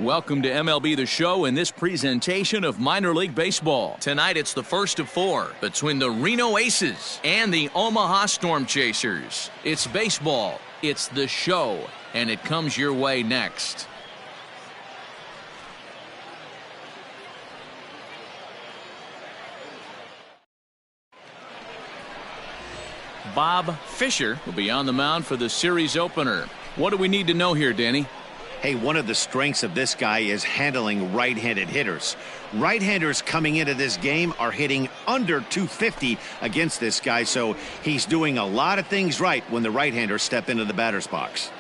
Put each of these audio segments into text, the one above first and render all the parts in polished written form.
Welcome to MLB The Show and this presentation of minor league baseball. Tonight it's the first of four between the Reno Aces and the Omaha Storm Chasers. It's baseball, it's The Show, and it comes your way next. Bob Fisher will be on the mound for the series opener. What do we need to know here, Danny? Hey, one of the strengths of this guy is handling right-handed hitters. Right-handers coming into this game are hitting under 250 against this guy, so he's doing a lot of things right when the right-handers step into the batter's box.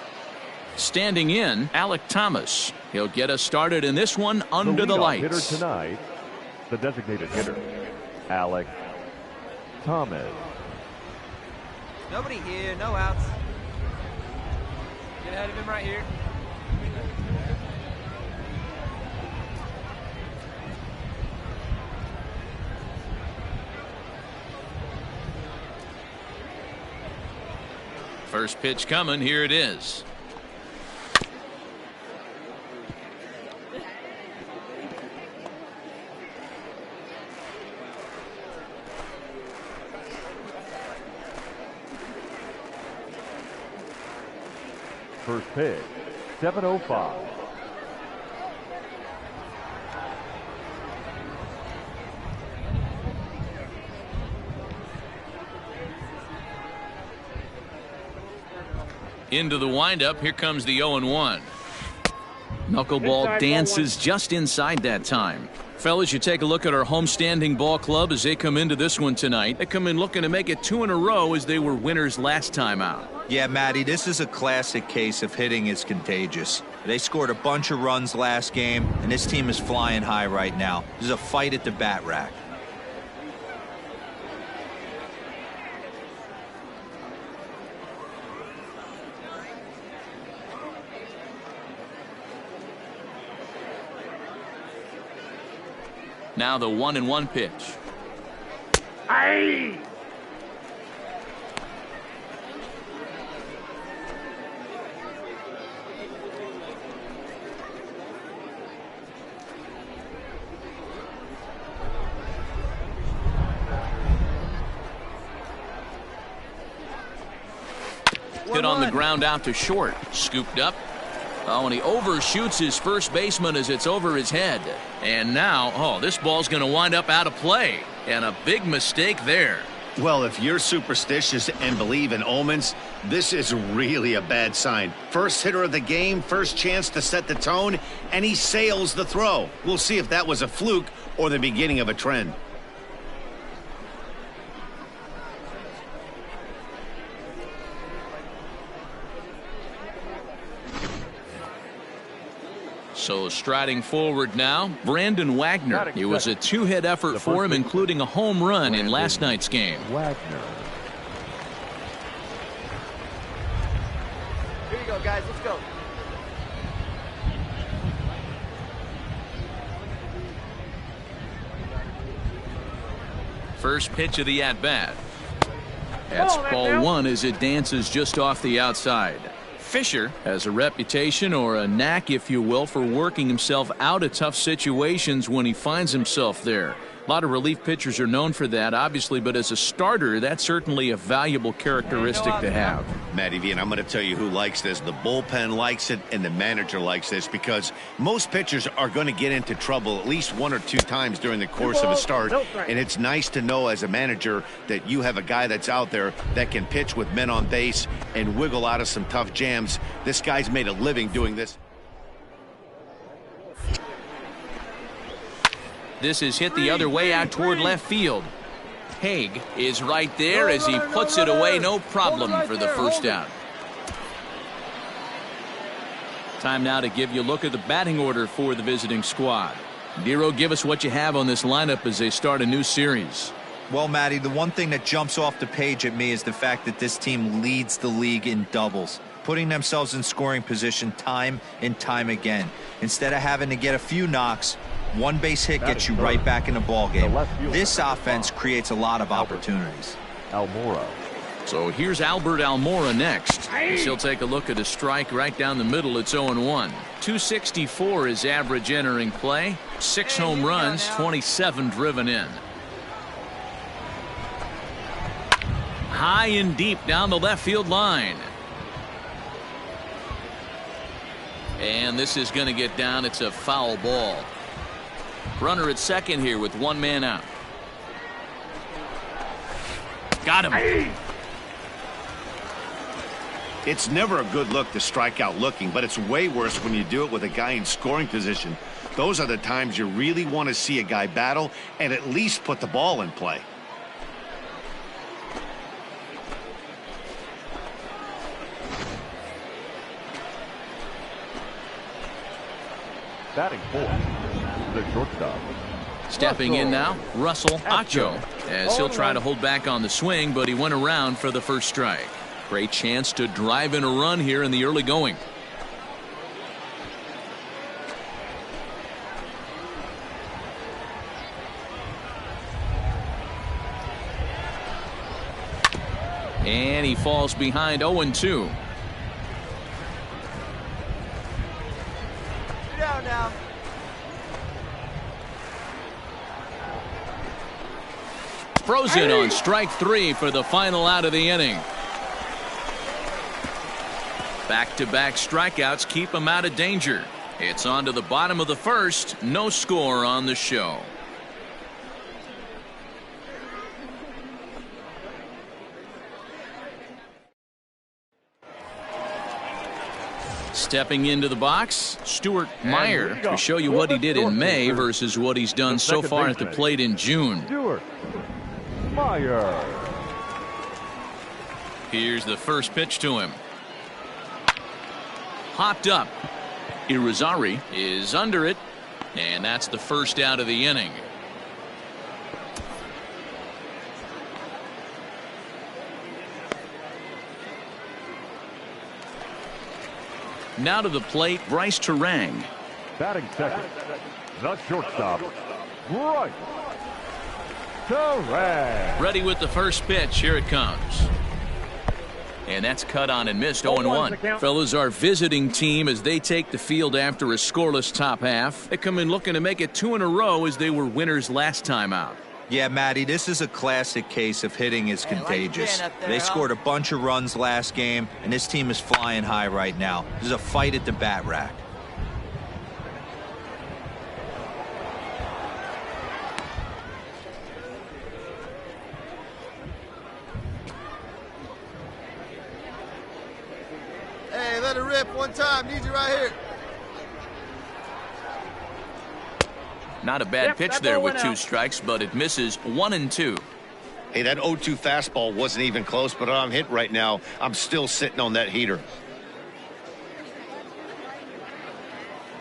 Standing in, Alec Thomas. He'll get us started in this one under the lights. Hitter tonight, the designated hitter, Alec Thomas. Nobody here, no outs. Get ahead of him right here. First pitch coming, here it is. First pitch, 7:05. Into the windup, here comes the 0-1. Knuckleball dances just inside that time. Fellas, you take a look at our homestanding ball club as they come into this one tonight. They come in looking to make it 2 in a row as they were winners last time out. Yeah, Matty, this is a classic case of hitting is contagious. They scored a bunch of runs last game, and this team is flying high right now. This is a fight at the bat rack. Now the 1-1 pitch. Aye. Hit on the ground out to short. Scooped up. Oh, and he overshoots his first baseman as it's over his head. And now, this ball's going to wind up out of play. And a big mistake there. Well, if you're superstitious and believe in omens, this is really a bad sign. First hitter of the game, first chance to set the tone, and he sails the throw. We'll see if that was a fluke or the beginning of a trend. So striding forward now, Brandon Wagner. It was a 2-hit effort for him, including a home run in last night's game. Wagner. Here you go, guys. Let's go. First pitch of the at-bat. That's ball one as it dances just off the outside. Fisher has a reputation, or a knack if you will, for working himself out of tough situations when he finds himself there. A lot of relief pitchers are known for that, obviously, but as a starter, that's certainly a valuable characteristic to have. Matty V, and I'm going to tell you who likes this. The bullpen likes it, and the manager likes this, because most pitchers are going to get into trouble at least 1 or 2 times during the course of a start, and it's nice to know as a manager that you have a guy that's out there that can pitch with men on base and wiggle out of some tough jams. This guy's made a living doing this. This is hit the other way out toward left field. Haig is right there as he puts it away, no problem for the first out. Time now to give you a look at the batting order for the visiting squad. Nero, give us what you have on this lineup as they start a new series. Well, Matty, the one thing that jumps off the page at me is the fact that this team leads the league in doubles, putting themselves in scoring position time and time again. Instead of having to get a few knocks, one base hit gets you right back in the ball game. This offense creates a lot of opportunities. Almora. So here's Albert Almora next. He'll take a look at a strike right down the middle. It's 0-1. 264 is average entering play. 6 home runs, 27 driven in. High and deep down the left field line. And this is going to get down. It's a foul ball. Runner at second here with 1 man out. Got him. It's never a good look to strike out looking, but it's way worse when you do it with a guy in scoring position. Those are the times you really want to see a guy battle and at least put the ball in play. Batting fourth, the shortstop. Stepping in now, Russell Acho, as he'll try to hold back on the swing, but he went around for the first strike. Great chance to drive in a run here in the early going. And he falls behind 0-2. Down now. Frozen on strike 3 for the final out of the inning. Back-to-back strikeouts keep him out of danger. It's on to the bottom of the first. No score on the show. Stepping into the box, Stuart Meyer to show you what he did in May versus what he's done so far at the plate in June. Stuart Meyer. Here's the first pitch to him. Hopped up. Irizarry is under it, and that's the first out of the inning. Now to the plate, Bryce Terang. Batting second, the shortstop, Bryce Terang. Ready with the first pitch. Here it comes. And that's cut on and missed. 0-1. Fellas, our visiting team as they take the field after a scoreless top half. They come in looking to make it 2 in a row as they were winners last time out. Yeah, Matty, this is a classic case of hitting is contagious. They scored a bunch of runs last game, and this team is flying high right now. There's a fight at the bat rack. Hey, let it rip one time. Need you right here. Not a bad pitch there with 2 strikes, but it misses. 1-2. Hey, that 0-2 fastball wasn't even close, but I'm hit right now. I'm still sitting on that heater.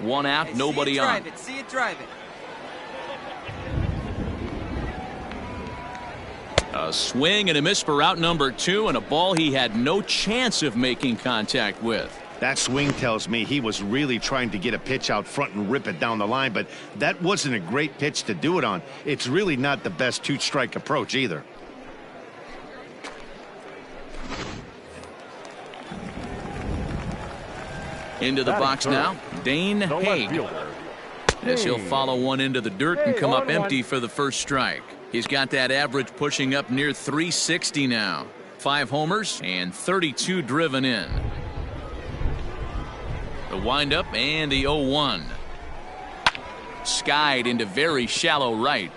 1 out, Hey, nobody on. See it drive it. A swing and a miss for out number 2, and a ball he had no chance of making contact with. That swing tells me he was really trying to get a pitch out front and rip it down the line, but that wasn't a great pitch to do it on. It's really not the best 2-strike approach either. Into the box now, Dane Haig. As he'll follow one into the dirt and come up empty for the first strike. He's got that average pushing up near 360 now. 5 homers and 32 driven in. The windup and the 0-1. Skied into very shallow right.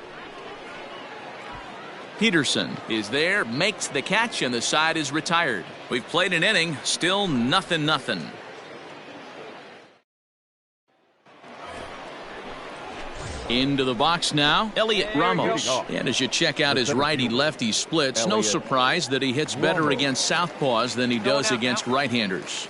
Peterson is there, makes the catch, and the side is retired. We've played an inning, still 0-0. Into the box now, Elliot Ramos. And as you check out his righty-lefty splits, no surprise that he hits better against southpaws than he does against right-handers.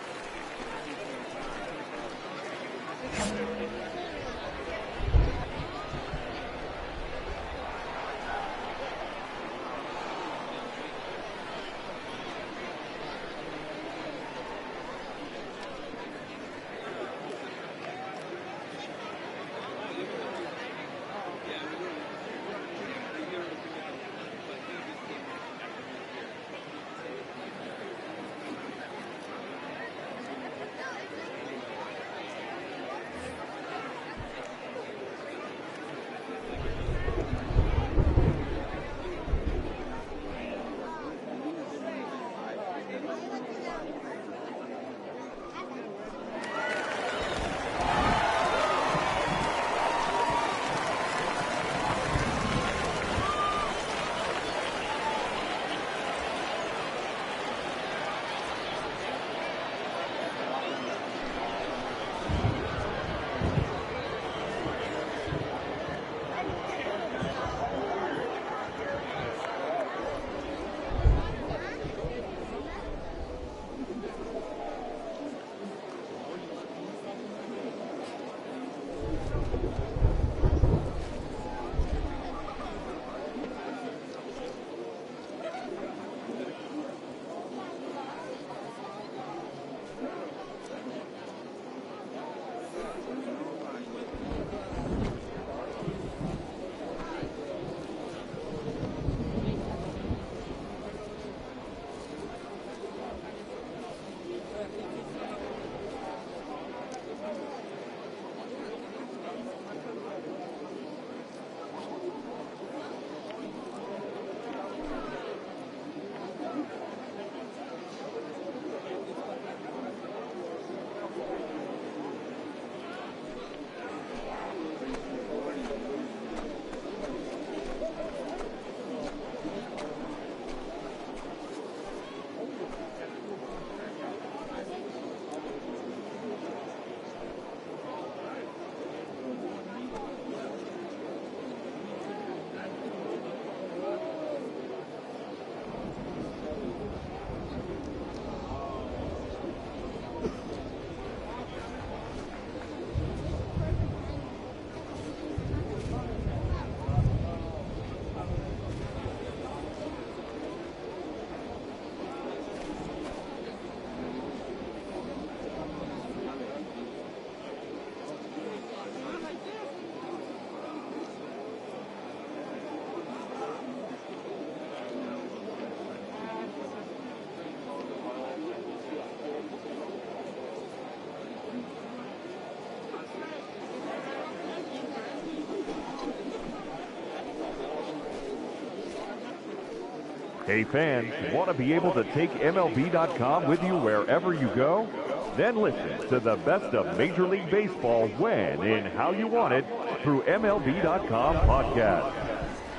Hey fans, want to be able to take MLB.com with you wherever you go? Then listen to the best of Major League Baseball when and how you want it through MLB.com podcast.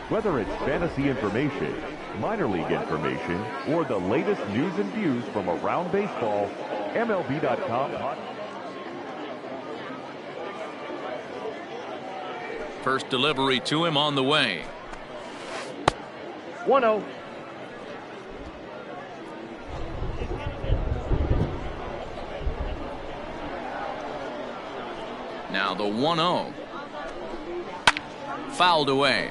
Whether it's fantasy information, minor league information, or the latest news and views from around baseball, MLB.com podcast. First delivery to him on the way. 1-0. Now the 1-0. Fouled away.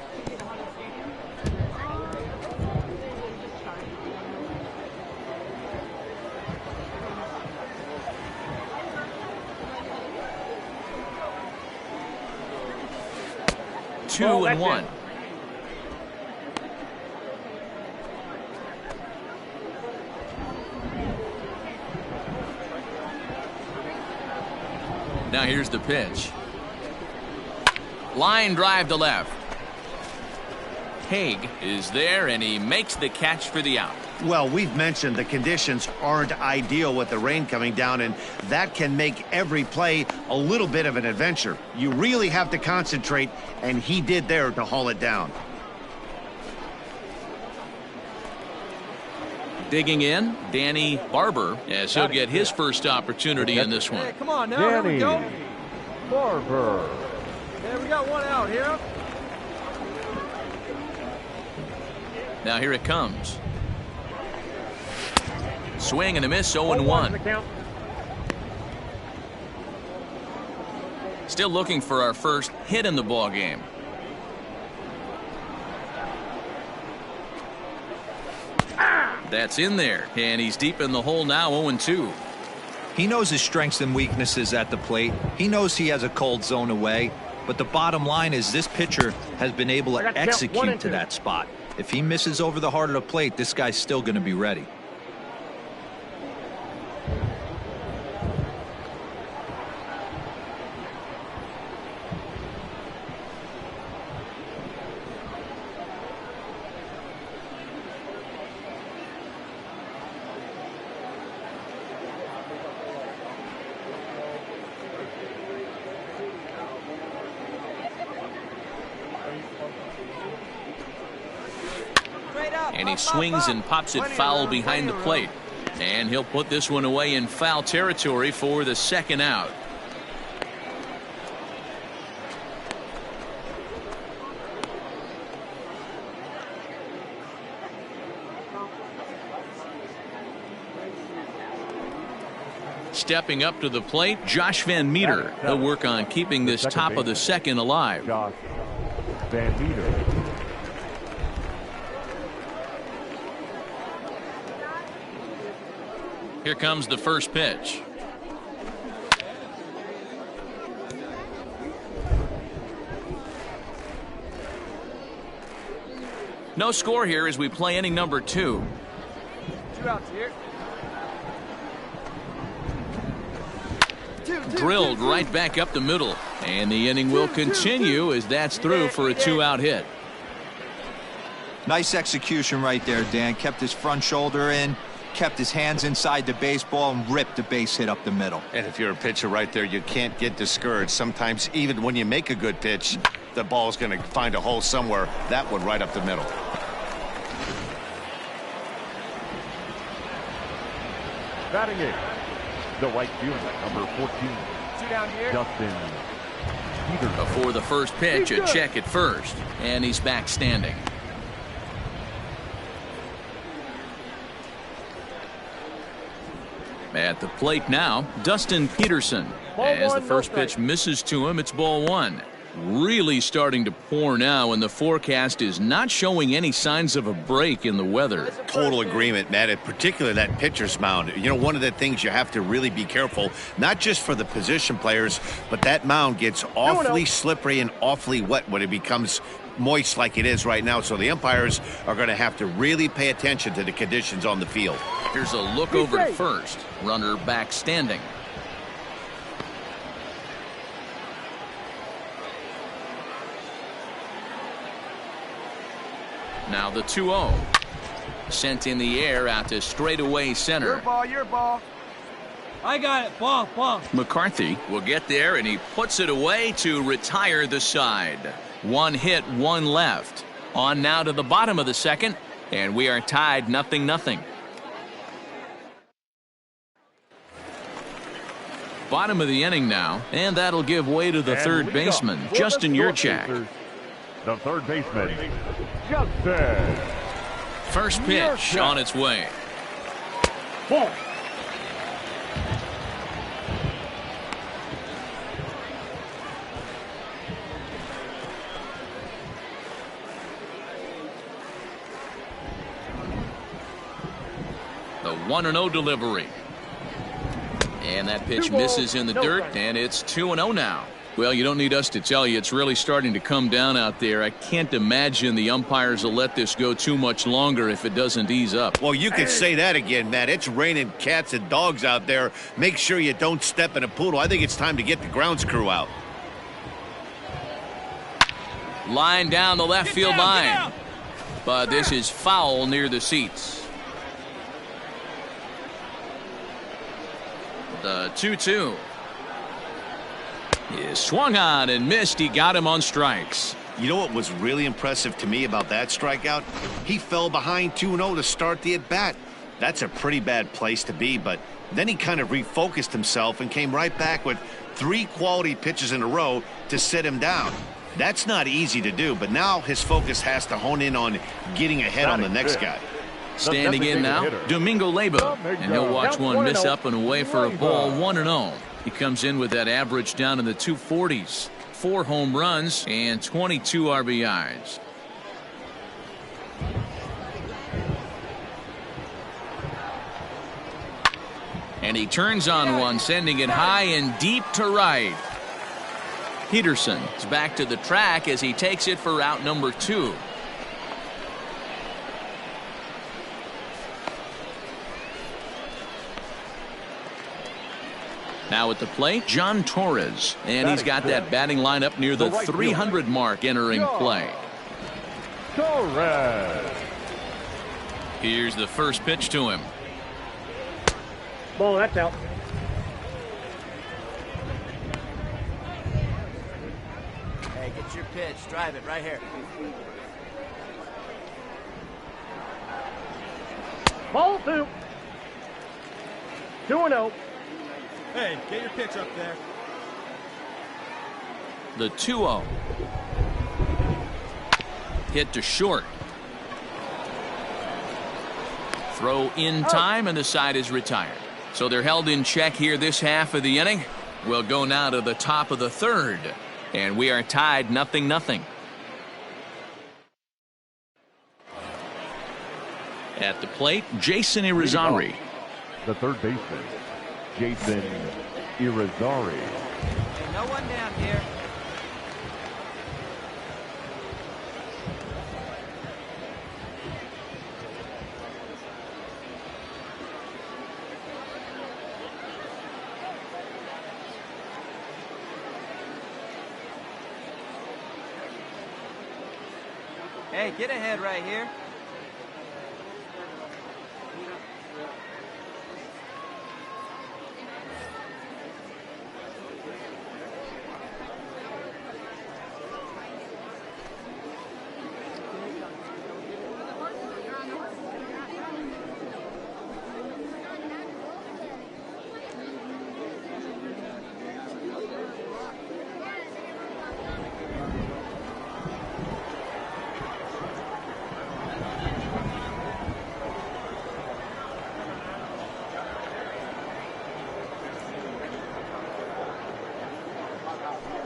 Two and one. Now here's the pitch. Line drive to left. Haig is there, and he makes the catch for the out. Well, we've mentioned the conditions aren't ideal with the rain coming down, and that can make every play a little bit of an adventure. You really have to concentrate, and he did there to haul it down. Digging in, Danny Barber, as he'll get his first opportunity in this one. Hey, come on now. Here we go. Barber. Yeah, we got one out here. Now here it comes. Swing and a miss, 0-1. Still looking for our first hit in the ball game. That's in there, and he's deep in the hole now, 0-2. He knows his strengths and weaknesses at the plate. He knows he has a cold zone away. But the bottom line is this pitcher has been able to execute to that spot. If he misses over the heart of the plate, this guy's still going to be ready. And he swings and pops it foul behind the plate. And he'll put this one away in foul territory for the second out. Stepping up to the plate, Josh Van Meter. He'll work on keeping this top of the second alive. Josh Van Meter. Here comes the first pitch. No score here as we play inning number 2. 2 outs here. Drilled right back up the middle. And the inning will continue as that's through for a 2-out hit. Nice execution right there, Dan. Kept his front shoulder in, kept his hands inside the baseball, and ripped the base hit up the middle. And if you're a pitcher right there, you can't get discouraged. Sometimes even when you make a good pitch, the ball's going to find a hole somewhere. That one right up the middle. Batting eighth, the right fielder, number 14, 2 down here. Dustin Peterson. Before the first pitch, a check at first. And he's back standing. At the plate now, Dustin Peterson. As the first pitch misses to him, it's ball 1. Really starting to pour now, and the forecast is not showing any signs of a break in the weather. Total agreement, Matt, and particularly that pitcher's mound. You know, one of the things you have to really be careful, not just for the position players, but that mound gets awfully slippery and awfully wet when it becomes moist like it is right now. So the umpires are going to have to really pay attention to the conditions on the field. Here's a look over to first. Runner back standing. Now the 2-0. Sent in the air out to straightaway center. Your ball, your ball. I got it. Ball, ball. McCarthy will get there, and he puts it away to retire the side. One hit, one left. On now to the bottom of the second, and we are tied 0-0. Bottom of the inning now, and that'll give way to the third baseman, Justin Yurchak. The third baseman, Justin. First pitch on its way. Ball. The 1-0 delivery. And that pitch misses in the dirt, and it's 2-0 now. Well, you don't need us to tell you it's really starting to come down out there. I can't imagine the umpires will let this go too much longer if it doesn't ease up. Well, you can say that again, Matt. It's raining cats and dogs out there. Make sure you don't step in a poodle. I think it's time to get the grounds crew out. Line down the left field line. But this is foul near the seats. The 2-2 is swung on and missed. He got him on strikes. You know what was really impressive to me about that strikeout? He fell behind 2-0 to start the at-bat. That's a pretty bad place to be, but then he kind of refocused himself and came right back with 3 quality pitches in a row to sit him down. That's not easy to do, but now his focus has to hone in on getting ahead on the next guy. Standing in now, Domingo Leyba, and he'll watch one miss up and away for a ball. 1-0. He comes in with that average down in the 240s. 4 home runs and 22 RBIs. And he turns on one, sending it high and deep to right. Peterson is back to the track as he takes it for out number 2. Now at the plate, John Torres, and he's got that batting lineup near the 300 mark entering play. Torres. Here's the first pitch to him. Ball, that's out. Hey, get your pitch. Drive it right here. Ball 2. 2-0. Hey, get your pitch up there. The 2-0. Hit to short. Throw in time, and the side is retired. So they're held in check here this half of the inning. We'll go now to the top of the third, and we are tied 0-0. At the plate, Jason Irizarry. The third baseman, Jason Irizarry. No one down here. Hey, get ahead right here.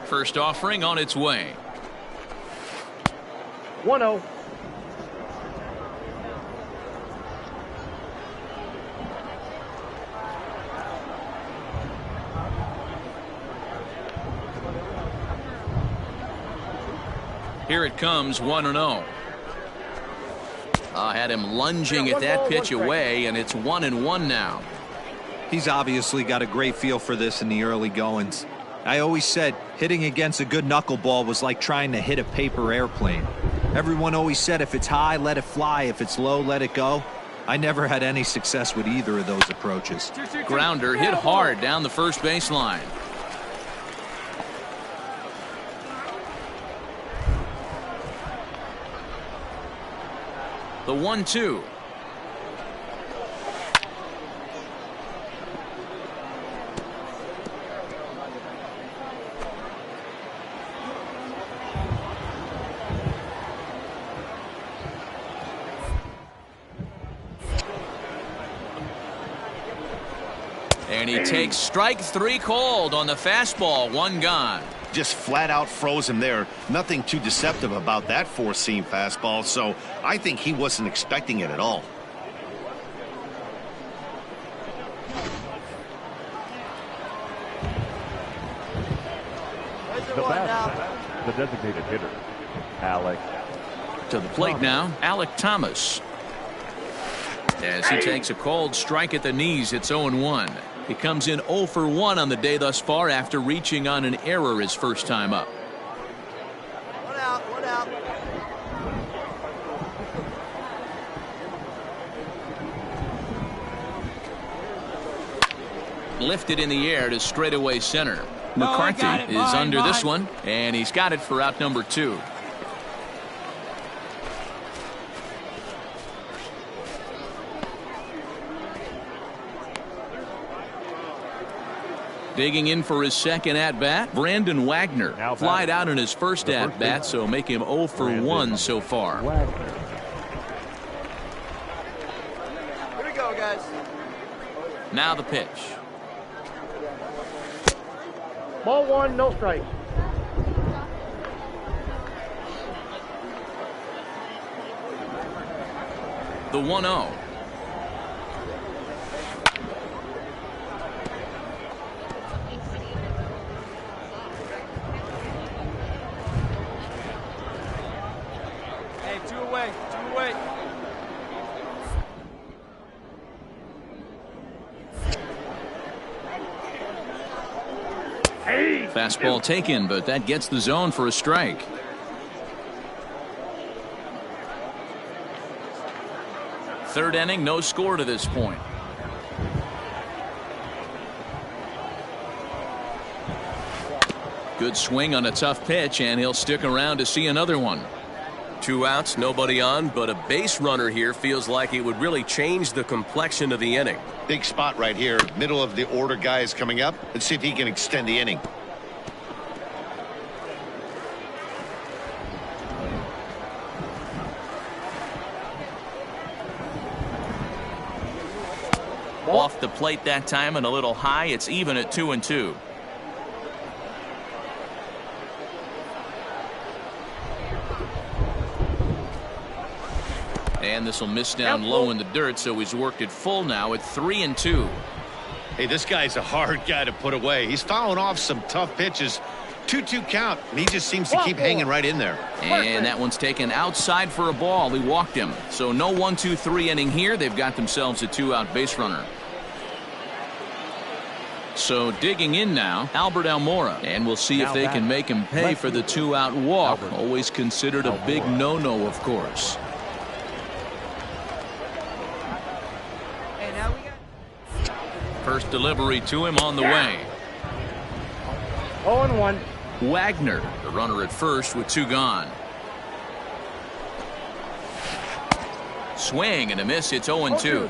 First offering on its way. 1-0. Here it comes, 1-0. Had him lunging at that pitch away, and it's 1-1 now. He's obviously got a great feel for this in the early goings. I always said hitting against a good knuckleball was like trying to hit a paper airplane. Everyone always said if it's high, let it fly. If it's low, let it go. I never had any success with either of those approaches. Grounder hit hard down the first baseline. The 1-2. And he takes strike 3 called on the fastball. 1 gone. Just flat out froze him there. Nothing too deceptive about that 4-seam fastball, so I think he wasn't expecting it at all. The batter, the designated hitter, Alec. To the plate now, Alec Thomas. As he takes a called strike at the knees, it's 0-1. He comes in 0 for 1 on the day thus far after reaching on an error his first time up. One out. Lifted in the air to straightaway center. McCarthy is under this one, and he's got it for out number 2. Digging in for his second at-bat, Brandon Wagner. Flied out in his first at-bat, so make him 0 for 1 so far. Here we go, guys. Now the pitch. Ball 1, no strikes. The 1-0. Hey, two away. Fastball taken, but that gets the zone for a strike. Third inning, no score to this point. Good swing on a tough pitch, and he'll stick around to see another one. 2 outs, nobody on, but a base runner here feels like it would really change the complexion of the inning. Big spot right here. Middle of the order guy is coming up. Let's see if he can extend the inning. Off the plate that time and a little high. It's even at 2-2. And this will miss down low in the dirt, so he's worked it full now at 3-2. Hey, this guy's a hard guy to put away. He's fouling off some tough pitches. 2-2 count, and he just seems to keep hanging right in there. And that one's taken outside for a ball. He walked him. So no 1-2-3 inning here. They've got themselves a 2-out base runner. So digging in now, Albert Almora. And we'll see if they can make him pay for the 2-out walk. Always considered a big no-no, of course. First delivery to him on the way. 0-1. Wagner, the runner at first with 2 gone. Swing and a miss. It's 0-2.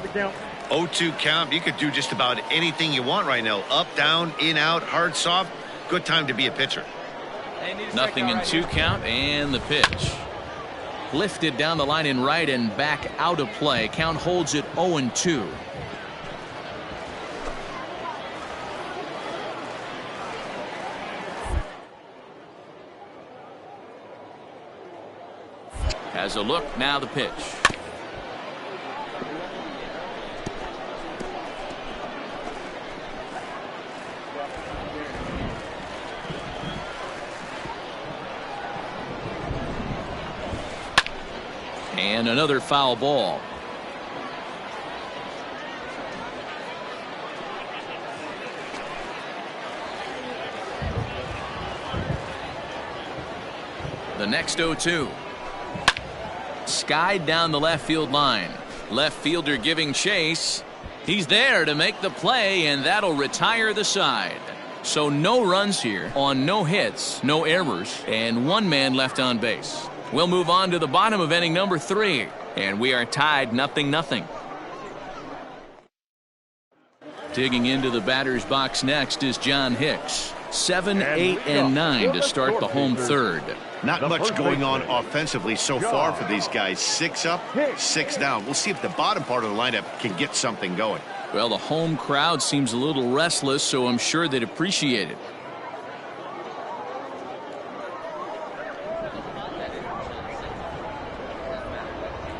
0-2 count. You could do just about anything you want right now. Up, down, in, out, hard, soft. Good time to be a pitcher. Nothing in 2 count, and the pitch. Lifted down the line in right and back out of play. Count holds it 0-2. Has a look, now the pitch. And another foul ball. The next 0-2. Skied down the left field line. Left fielder giving chase. He's there to make the play, and that'll retire the side. So no runs here on no hits, no errors, and one man left on base. We'll move on to the bottom of inning number 3, and we are tied 0-0. Digging into the batter's box next is John Hicks. 7, 8, and 9 to start the home third. Not much going on offensively so far for these guys. 6 up, 6 down. We'll see if the bottom part of the lineup can get something going. Well, the home crowd seems a little restless, so I'm sure they'd appreciate it.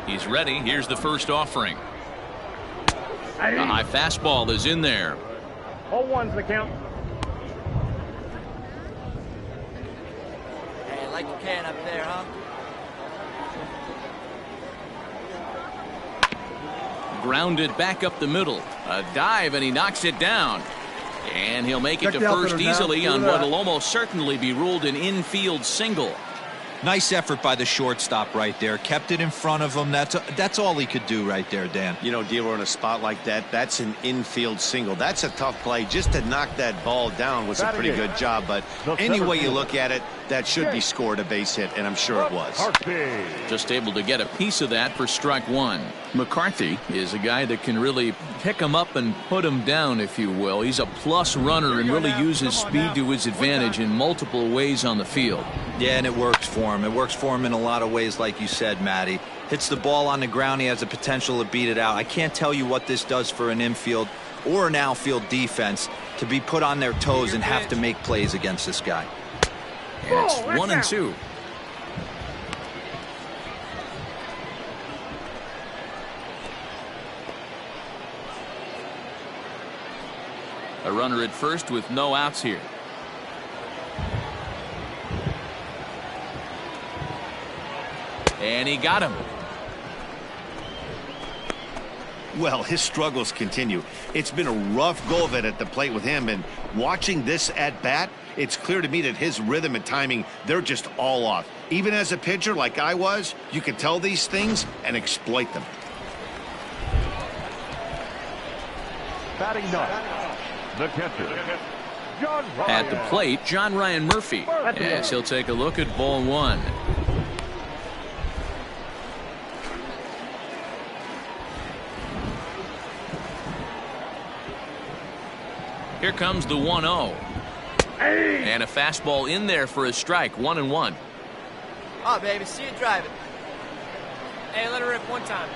He's ready. Here's the first offering. The high fastball is in there. 0-1's the count. Hey, like you can up there, huh? Grounded back up the middle. A dive, and he knocks it down. And he'll make it to first easily on what will almost certainly be ruled an infield single. Nice effort by the shortstop right there. Kept it in front of him. That's all he could do right there, Dan. You know, dealer in a spot like that, that's an infield single. That's a tough play. Just to knock that ball down was a pretty good job. But any way you look at it, that should be scored a base hit, and I'm sure it was. Just able to get a piece of that for strike one. McCarthy is a guy that can really pick him up and put him down, if you will. He's a plus runner and really uses speed to his advantage in multiple ways on the field. Yeah, and it works for him. It works for him in a lot of ways, like you said, Matty. Hits the ball on the ground. He has the potential to beat it out. I can't tell you what this does for an infield or an outfield defense to be put on their toes and have to make plays against this guy. And it's 1-2. A runner at first with no outs here. And he got him. Well, his struggles continue. It's been a rough go of it at the plate with him, and watching this at bat, it's clear to me that his rhythm and timing, they're just all off. Even as a pitcher like I was, you can tell these things and exploit them. Batting ninth, the catcher, John Ryan. At the plate, John Ryan Murphy. Yes, he'll take a look at ball one. Here comes the 1-0. And a fastball in there for a strike. 1-1. Oh, baby, see you drive it. Hey, let her rip one time.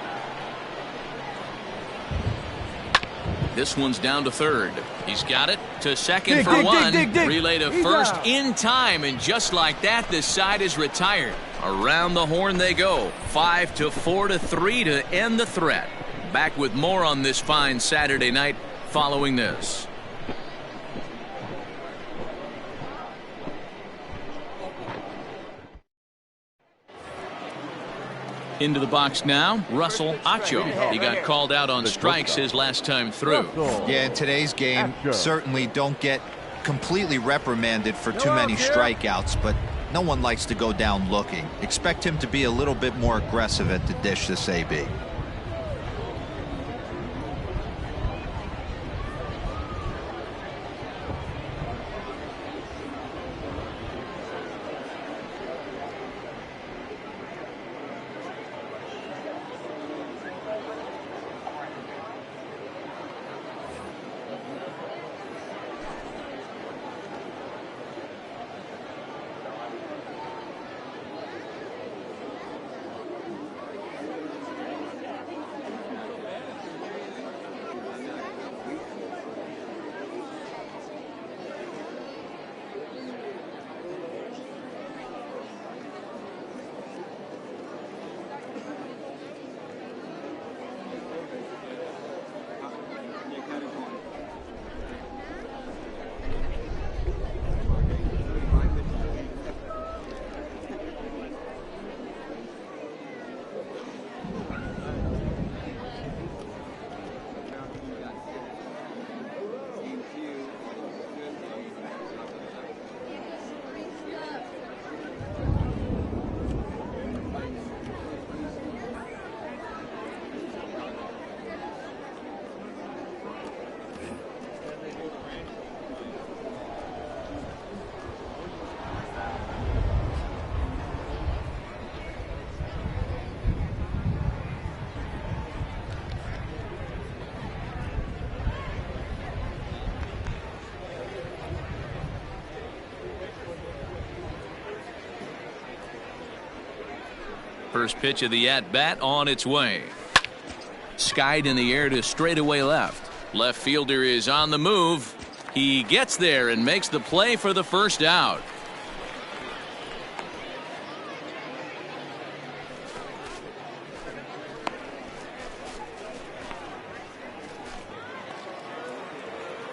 This one's down to third. He's got it to second for one. Relay to first in time, and just like that, this side is retired. Around the horn they go. 5-4-3 to end the threat. Back with more on this fine Saturday night following this. Into the box now, Russell Acho. He got called out on strikes his last time through. Yeah, in today's game, certainly don't get completely reprimanded for too many strikeouts, but no one likes to go down looking. Expect him to be a little bit more aggressive at the dish this AB. First pitch of the at-bat on its way. Skied in the air to straightaway left. Left fielder is on the move. He gets there and makes the play for the first out.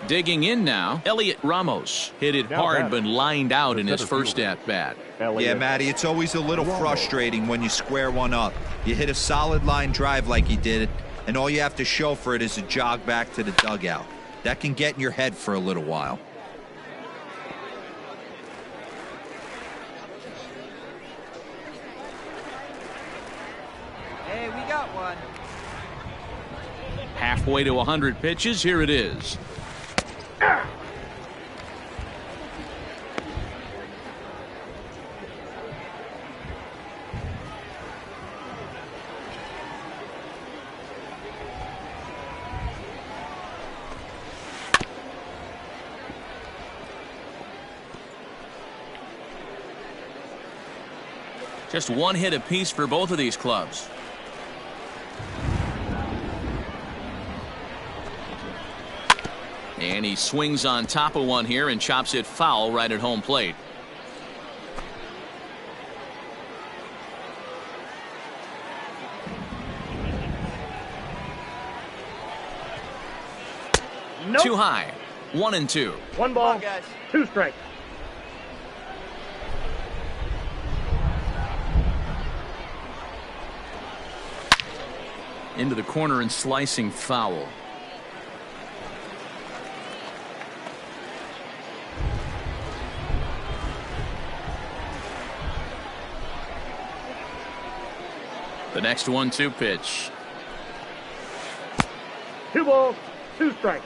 Digging in now, Elliot Ramos. Hit it hard but lined out in his first at-bat. Yeah, Matty, it's always a little frustrating when you square one up. You hit a solid line drive like he did, and all you have to show for it is a jog back to the dugout. That can get in your head for a little while. Hey, we got one. Halfway to 100 pitches, here it is. Just one hit apiece for both of these clubs. And he swings on top of one here and chops it foul right at home plate. Nope. Too high. 1-2. One ball, Come on, guys. 2 strikes. Into the corner and slicing foul. The next 1-2 pitch. 2 balls, 2 strikes.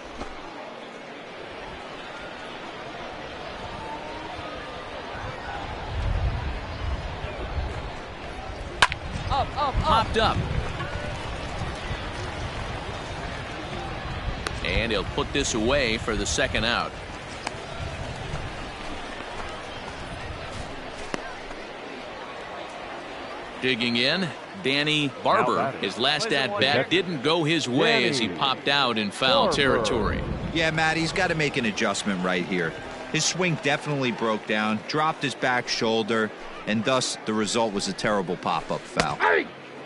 Up. Popped up. And he'll put this away for the second out. Digging in, Danny Barber. His last at-bat didn't go his way as he popped out in foul territory. Yeah, Matt, he's got to make an adjustment right here. His swing definitely broke down, dropped his back shoulder, and thus the result was a terrible pop-up foul.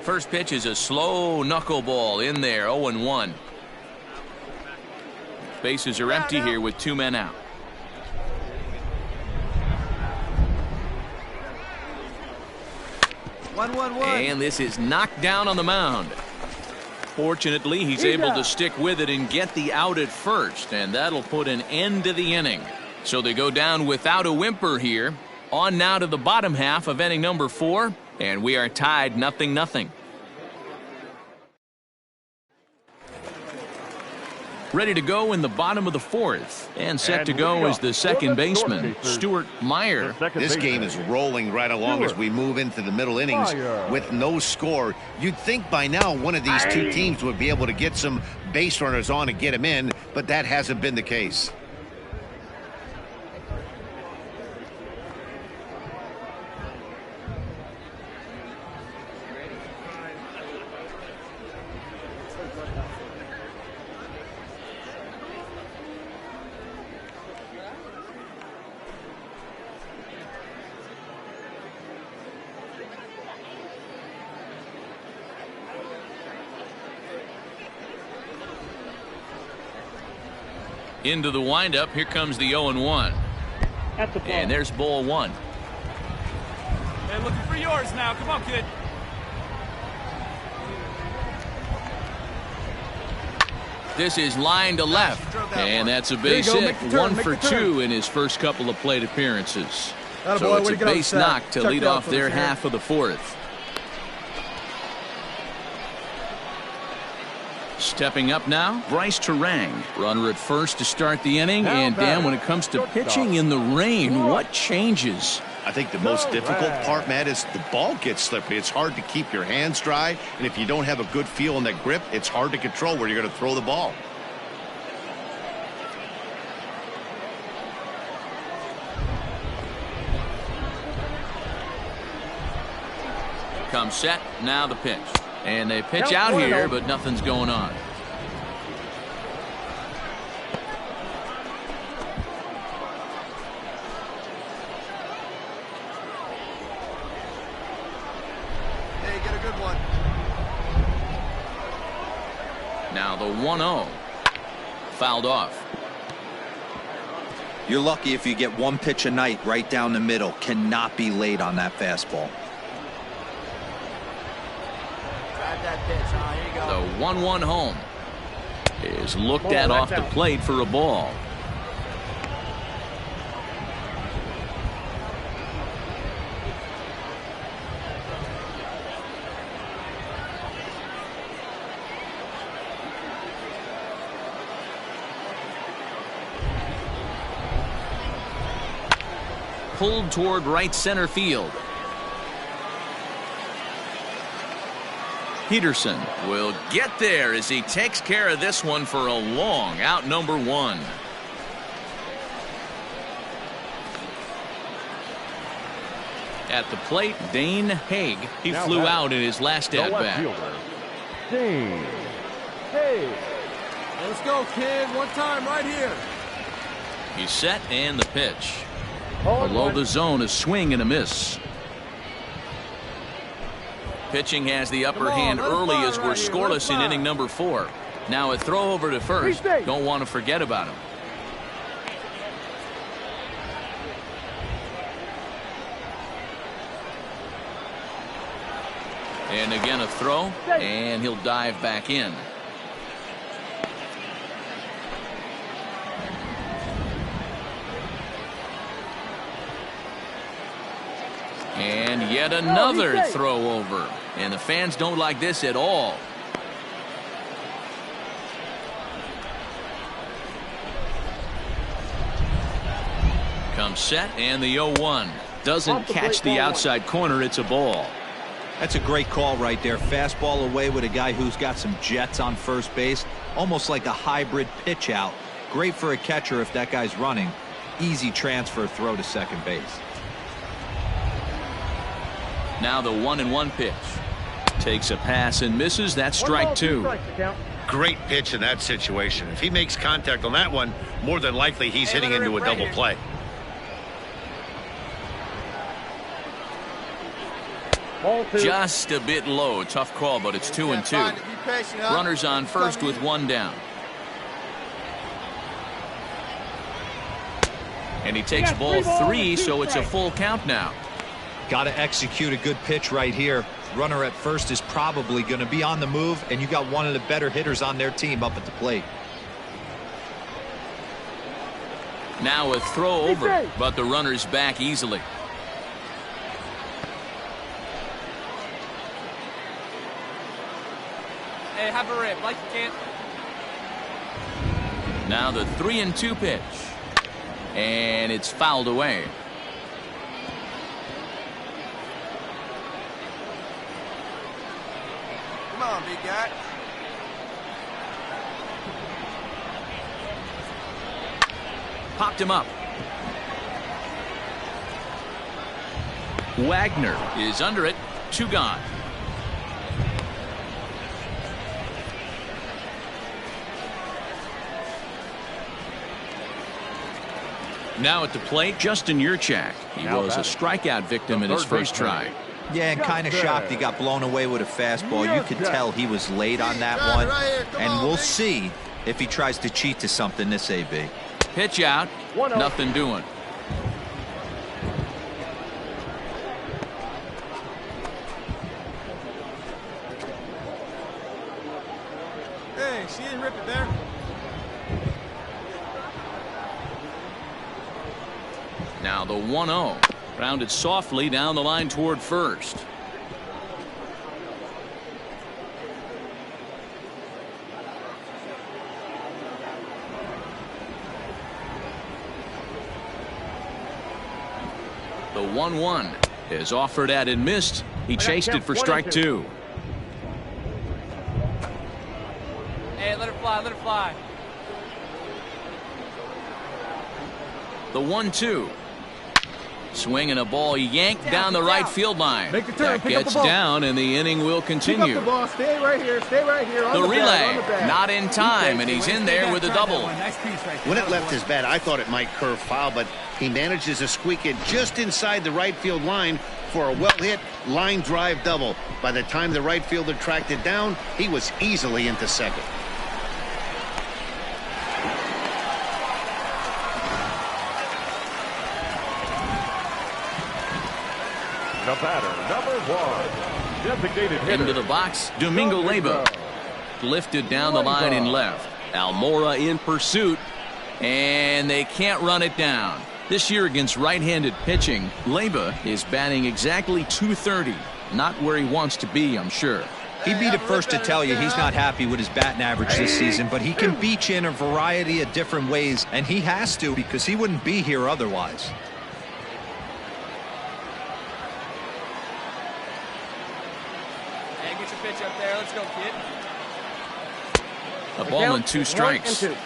First pitch is a slow knuckleball in there, 0-1. Bases are empty here with 2 men out. One. And this is knocked down on the mound. Fortunately, he's able to stick with it and get the out at first, and that'll put an end to the inning. So they go down without a whimper here. On now to the bottom half of inning number 4, and we are tied 0-0. Ready to go in the bottom of the 4th, and set to go is the second baseman, Stuart Meyer. This game is rolling right along as we move into the middle innings with no score. You'd think by now one of these two teams would be able to get some base runners on and get them in, but that hasn't been the case. Into the windup, here comes the 0-1. That's a ball. And there's ball 1. Hey, looking for yours now. Come on, kid. This is line to left, and that's a base hit. 1 for 2 in his first couple of plate appearances. So it's a base knock to lead off their half of the 4th. Stepping up now, Bryce Terang. Runner at first to start the inning. And Dan, when it comes to pitching in the rain, what changes? I think the most difficult part, Matt, is the ball gets slippery. It's hard to keep your hands dry, and if you don't have a good feel in that grip, it's hard to control where you're going to throw the ball. Comes set, now the pitch. And they pitch Count out one here, and but nothing's going on. Hey, get a good one. Now the 1-0. Fouled off. You're lucky if you get one pitch a night right down the middle. Cannot be late on that fastball. Drive that pitch, huh? Here you go. The 1-1 home is looked at off the plate for a ball. Pulled toward right center field. Peterson will get there as he takes care of this one for a long out, number 1. At the plate, Dane Haig. He Now flew back. out in his last The at left bat. fielder, Dane. Hey. Let's go, kid. One time right here. He's set and the pitch. Ball Below one. the zone, a swing and a miss. Pitching has the upper Come on, hand let it early fly as we're right here, let it scoreless in fly. inning number 4. Now a throw over to first. Free state. Don't want to forget about him. And again a throw, and he'll dive back in. And yet another throw over. And the fans don't like this at all. Comes set and the 0-1. Doesn't catch the outside corner. It's a ball. That's a great call right there. Fastball away with a guy who's got some jets on first base. Almost like a hybrid pitch out. Great for a catcher if that guy's running. Easy transfer throw to second base. Now the 1-1 pitch. Takes a pass and misses. That's strike 2. Great pitch in that situation. If he makes contact on that one, more than likely he's hitting into a double play. Just a bit low. Tough call, but it's 2-2. Runners on first with 1 down. And he takes ball 3, so it's a full count now. Got to execute a good pitch right here. Runner at first is probably going to be on the move, and you got one of the better hitters on their team up at the plate. Now a throw over, but the runner's back easily. Hey, have a rip like you can. Now the 3-2 pitch. And it's fouled away. Come on, big guy. Popped him up. Wagner is under it. 2 gone. Now at the plate, Justin Yurchak. He Now was a batting. strikeout victim in his first try. Yeah, and kind of shocked he got blown away with a fastball. You could tell he was late on that one. And we'll see if he tries to cheat to something this AB. Pitch out. 1-0. Nothing doing. Hey, she didn't rip it there. Now the 1-0. Rounded softly down the line toward first. The 1-1 is offered at and missed. He chased it for strike 2. Hey, let it fly, let it fly. The 1-2. Swinging a ball yanked down the right field line. Make the turn, That pick up the gets ball. down, and the inning will Pick up continue. the ball. Stay right here. Stay right here. On The the relay, bag, on the bag. not in time, and he's in there with a double. Nice piece right there. When it left his bat, I thought it might curve foul, but he manages to squeak it just inside the right field line for a well-hit line drive double. By the time the right fielder tracked it down, he was easily into second. The batter, number 1. Designated hitter. Into the box, Domingo Leyba. Lifted down the line and left. Almora in pursuit, and they can't run it down. This year against right-handed pitching, Leyba is batting exactly .230. Not where he wants to be, I'm sure. He'd be the first to tell you he's not happy with his batting average this season, but he can beat you in a variety of different ways, and he has to because he wouldn't be here otherwise. Hey, get your pitch up there. Let's go, kid. A ball and 2 strikes. 1 and 2.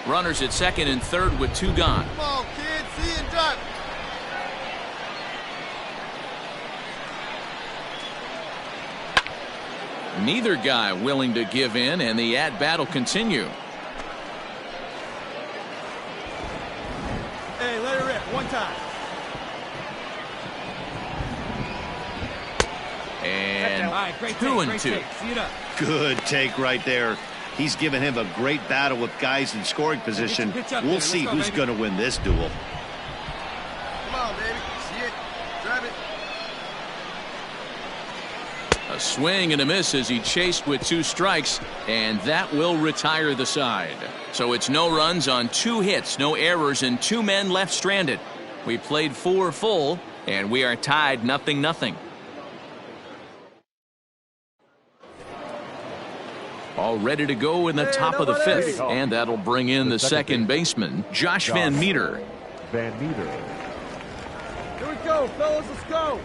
Runners at second and third with 2 gone. Come on, kid. See and duck. Neither guy willing to give in, and the at-bat will continue. Hey, let it rip. One time. And All right, great 2 take, and great 2. take. See it up. Good take right there. He's given him a great battle with guys in scoring position. Pitch up We'll there. see Let's go, who's baby. going to win this duel. Come on, baby. See it. Grab it. A swing and a miss as he chased with 2 strikes, and that will retire the side. So it's no runs on 2 hits, no errors, and 2 men left stranded. We played 4 full, and we are tied 0-0. All ready to go in the top of the 5th, and that'll bring in the second baseman, Josh Van Meter. Van Meter. Here we go, fellas. Let's go.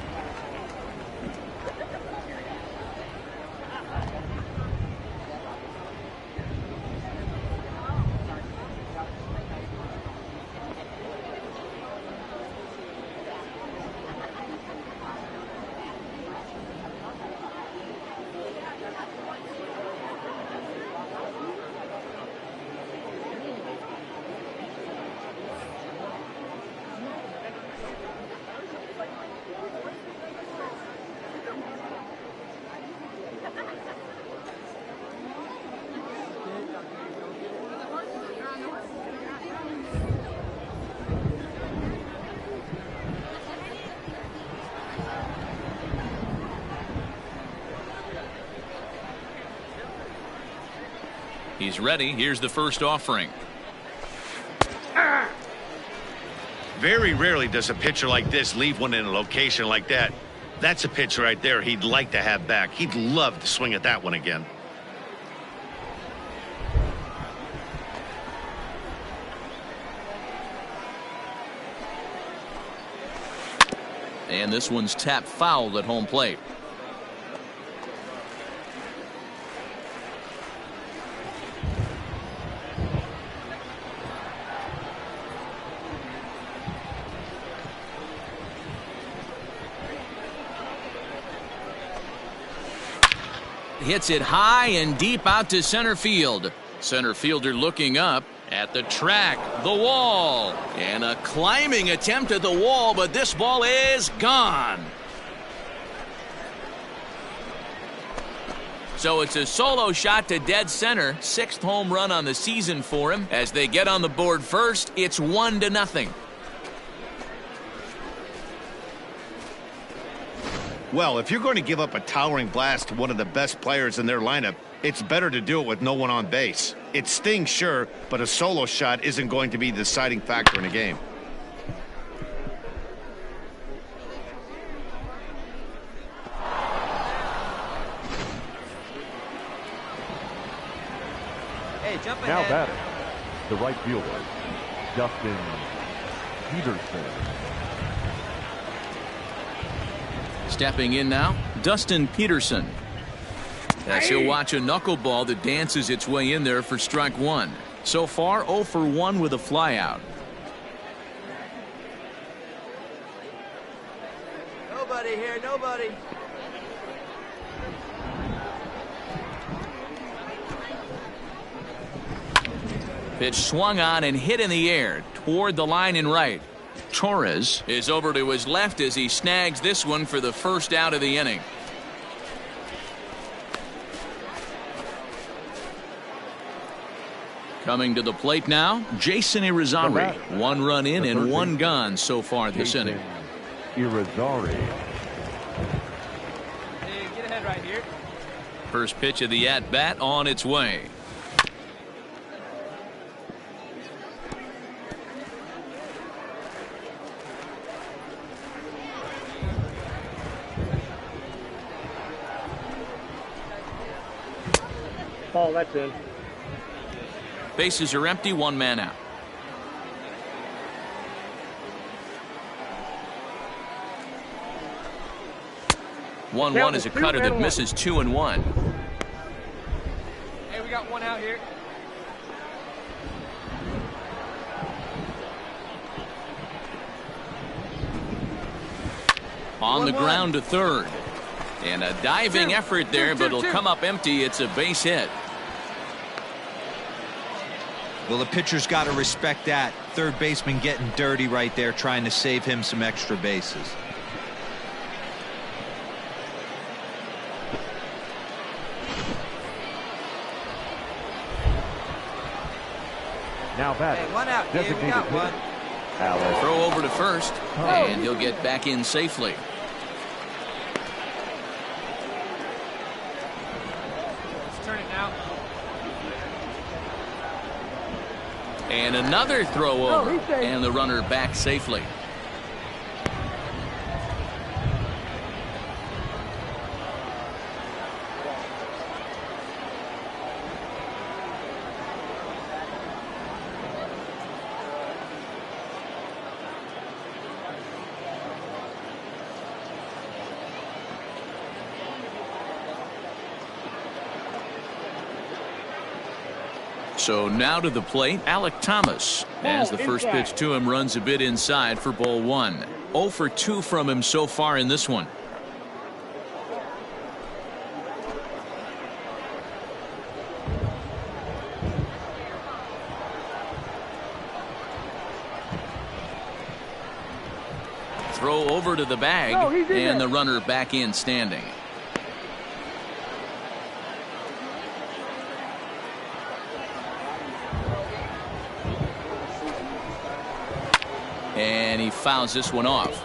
He's ready. Here's the first offering. Very rarely does a pitcher like this leave one in a location like that. That's a pitch right there he'd like to have back. He'd love to swing at that one again. And this one's tapped foul at home plate. Hits it high and deep out to center field. Center fielder looking up at the track, the wall, and a climbing attempt at the wall, but this ball is gone. So it's a solo shot to dead center, 6th home run on the season for him. As they get on the board first, it's 1-0. Well, if you're going to give up a towering blast to one of the best players in their lineup, it's better to do it with no one on base. It stings, sure, but a solo shot isn't going to be the deciding factor in a game. Hey, jump Now ahead. batting, the right fielder, Dustin Peterson. Stepping in now, Dustin Peterson. As he'll watch a knuckleball that dances its way in there for strike one. So far, 0 for 1 with a flyout. Nobody here, nobody. Pitch swung on and hit in the air toward the line and right. Torres is over to his left as he snags this one for the first out of the inning. Coming to the plate now, Jason Irizarry. 1 run in and 1 gone so far this inning. Irizarry. Hey, get ahead right here. First pitch of the at-bat on its way. Ball, that's in. Bases are empty, 1 man out. One is a cutter that misses 2-1. Hey, we got 1 out here. On the ground to third. And a diving effort there, but it'll come up empty. It's a base hit. Well, the pitcher's got to respect that. Third baseman getting dirty right there, trying to save him some extra bases. Now batting. Hey, 1 out. Yeah, we Designated got hitter, 1. Alex. Throw over to first, and he'll get back in safely. Let's turn it now. And another throw over, he's safe. and the runner back safely. So now to the plate, Alec Thomas. As the first pitch to him runs a bit inside for ball 1. 0 for 2 from him so far in this one. Throw over to the bag, and the runner back in standing. And he fouls this one off.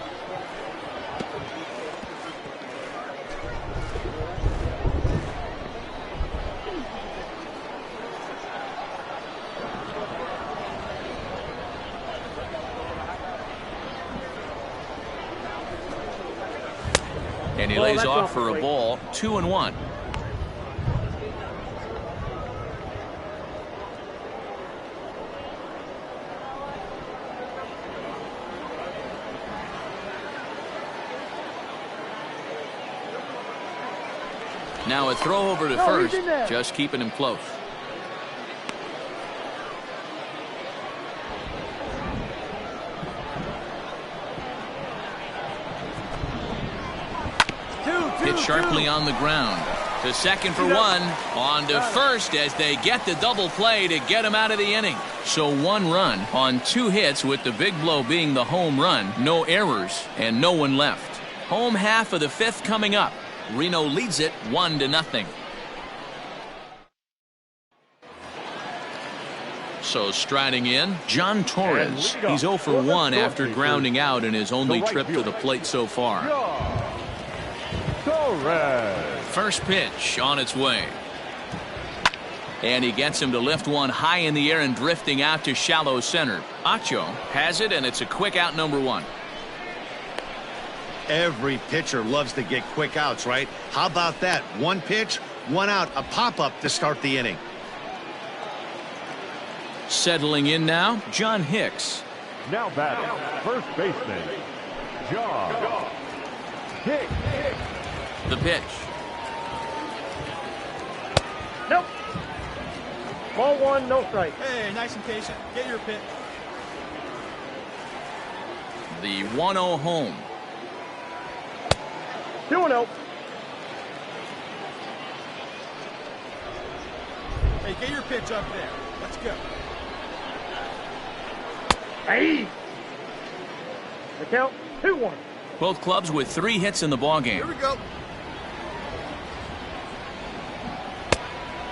And he lays off for a ball, 2-1. Now a throw over to first, just keeping him close. Hit sharply on the ground. To second for 1. On to first as they get the double play to get him out of the inning. So 1 run on 2 hits, with the big blow being the home run. No errors and no one left. Home half of the 5th coming up. Reno leads it 1-0. So striding in, John Torres. He's 0 for 1 after grounding out in his only trip to the plate so far. Torres. First pitch on its way. And he gets him to lift one high in the air and drifting out to shallow center. Acho has it, and it's a quick out, number 1. Every pitcher loves to get quick outs, right? How about that? 1 pitch, 1 out, a pop-up to start the inning. Settling in now, John Hicks. Now batting, first baseman, John Hicks. The pitch. Nope. Ball one, no strike. Hey, nice and patient. Get your pitch. The 1-0 home. 2-0. Hey, get your pitch up there. Let's go. Hey. The count, 2-1. Both clubs with 3 hits in the ballgame. Here we go.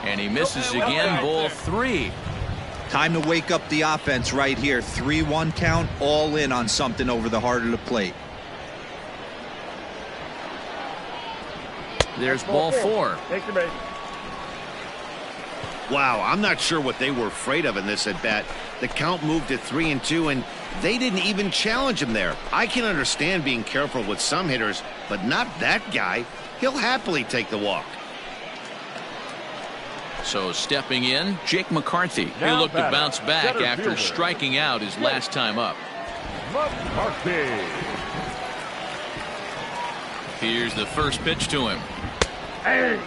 And he misses again, ball 3. Time to wake up the offense right here. 3-1 count, all in on something over the heart of the plate. There's ball 4. Take your base. Wow, I'm not sure what they were afraid of in this at bat. The count moved to 3-2, and they didn't even challenge him there. I can understand being careful with some hitters, but not that guy. He'll happily take the walk. So stepping in, Jake McCarthy. He Now looked to batting, bounce back center after fielder. striking out his last time up. McCarthy. Here's the first pitch to him. Hey.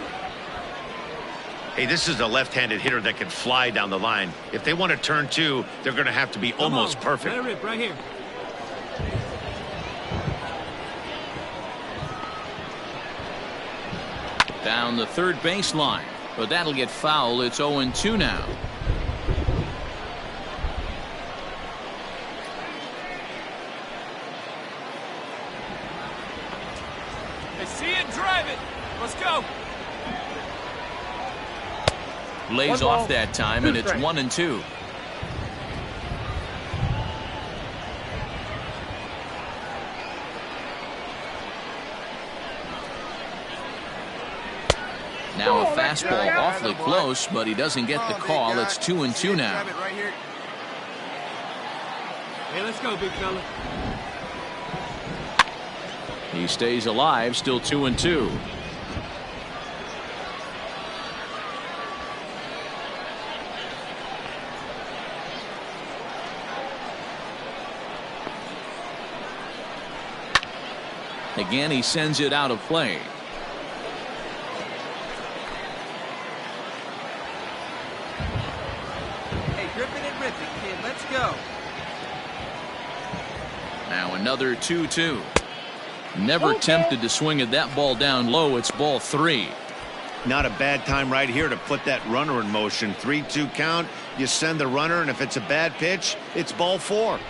Hey, this is a left-handed hitter that can fly down the line. If they want to turn 2, they're going to have to be almost perfect. Let it rip right here. Down the third baseline. But that'll get foul. It's 0-2 now. They see it, drive it. Let's go. Lays One off ball, that time, 2 and it's strikes. 1-2. Now a fastball awfully close, but he doesn't get the call. It's 2-2 now. Grab it right here. Hey, let's go, big fella. He stays alive, still 2-2. Again, he sends it out of play. Hey, grip it and rip it, kid. Let's go. Now another 2-2. Never tempted to swing at that ball down low. It's ball 3. Not a bad time right here to put that runner in motion. 3-2 count. You send the runner, and if it's a bad pitch, it's ball 4.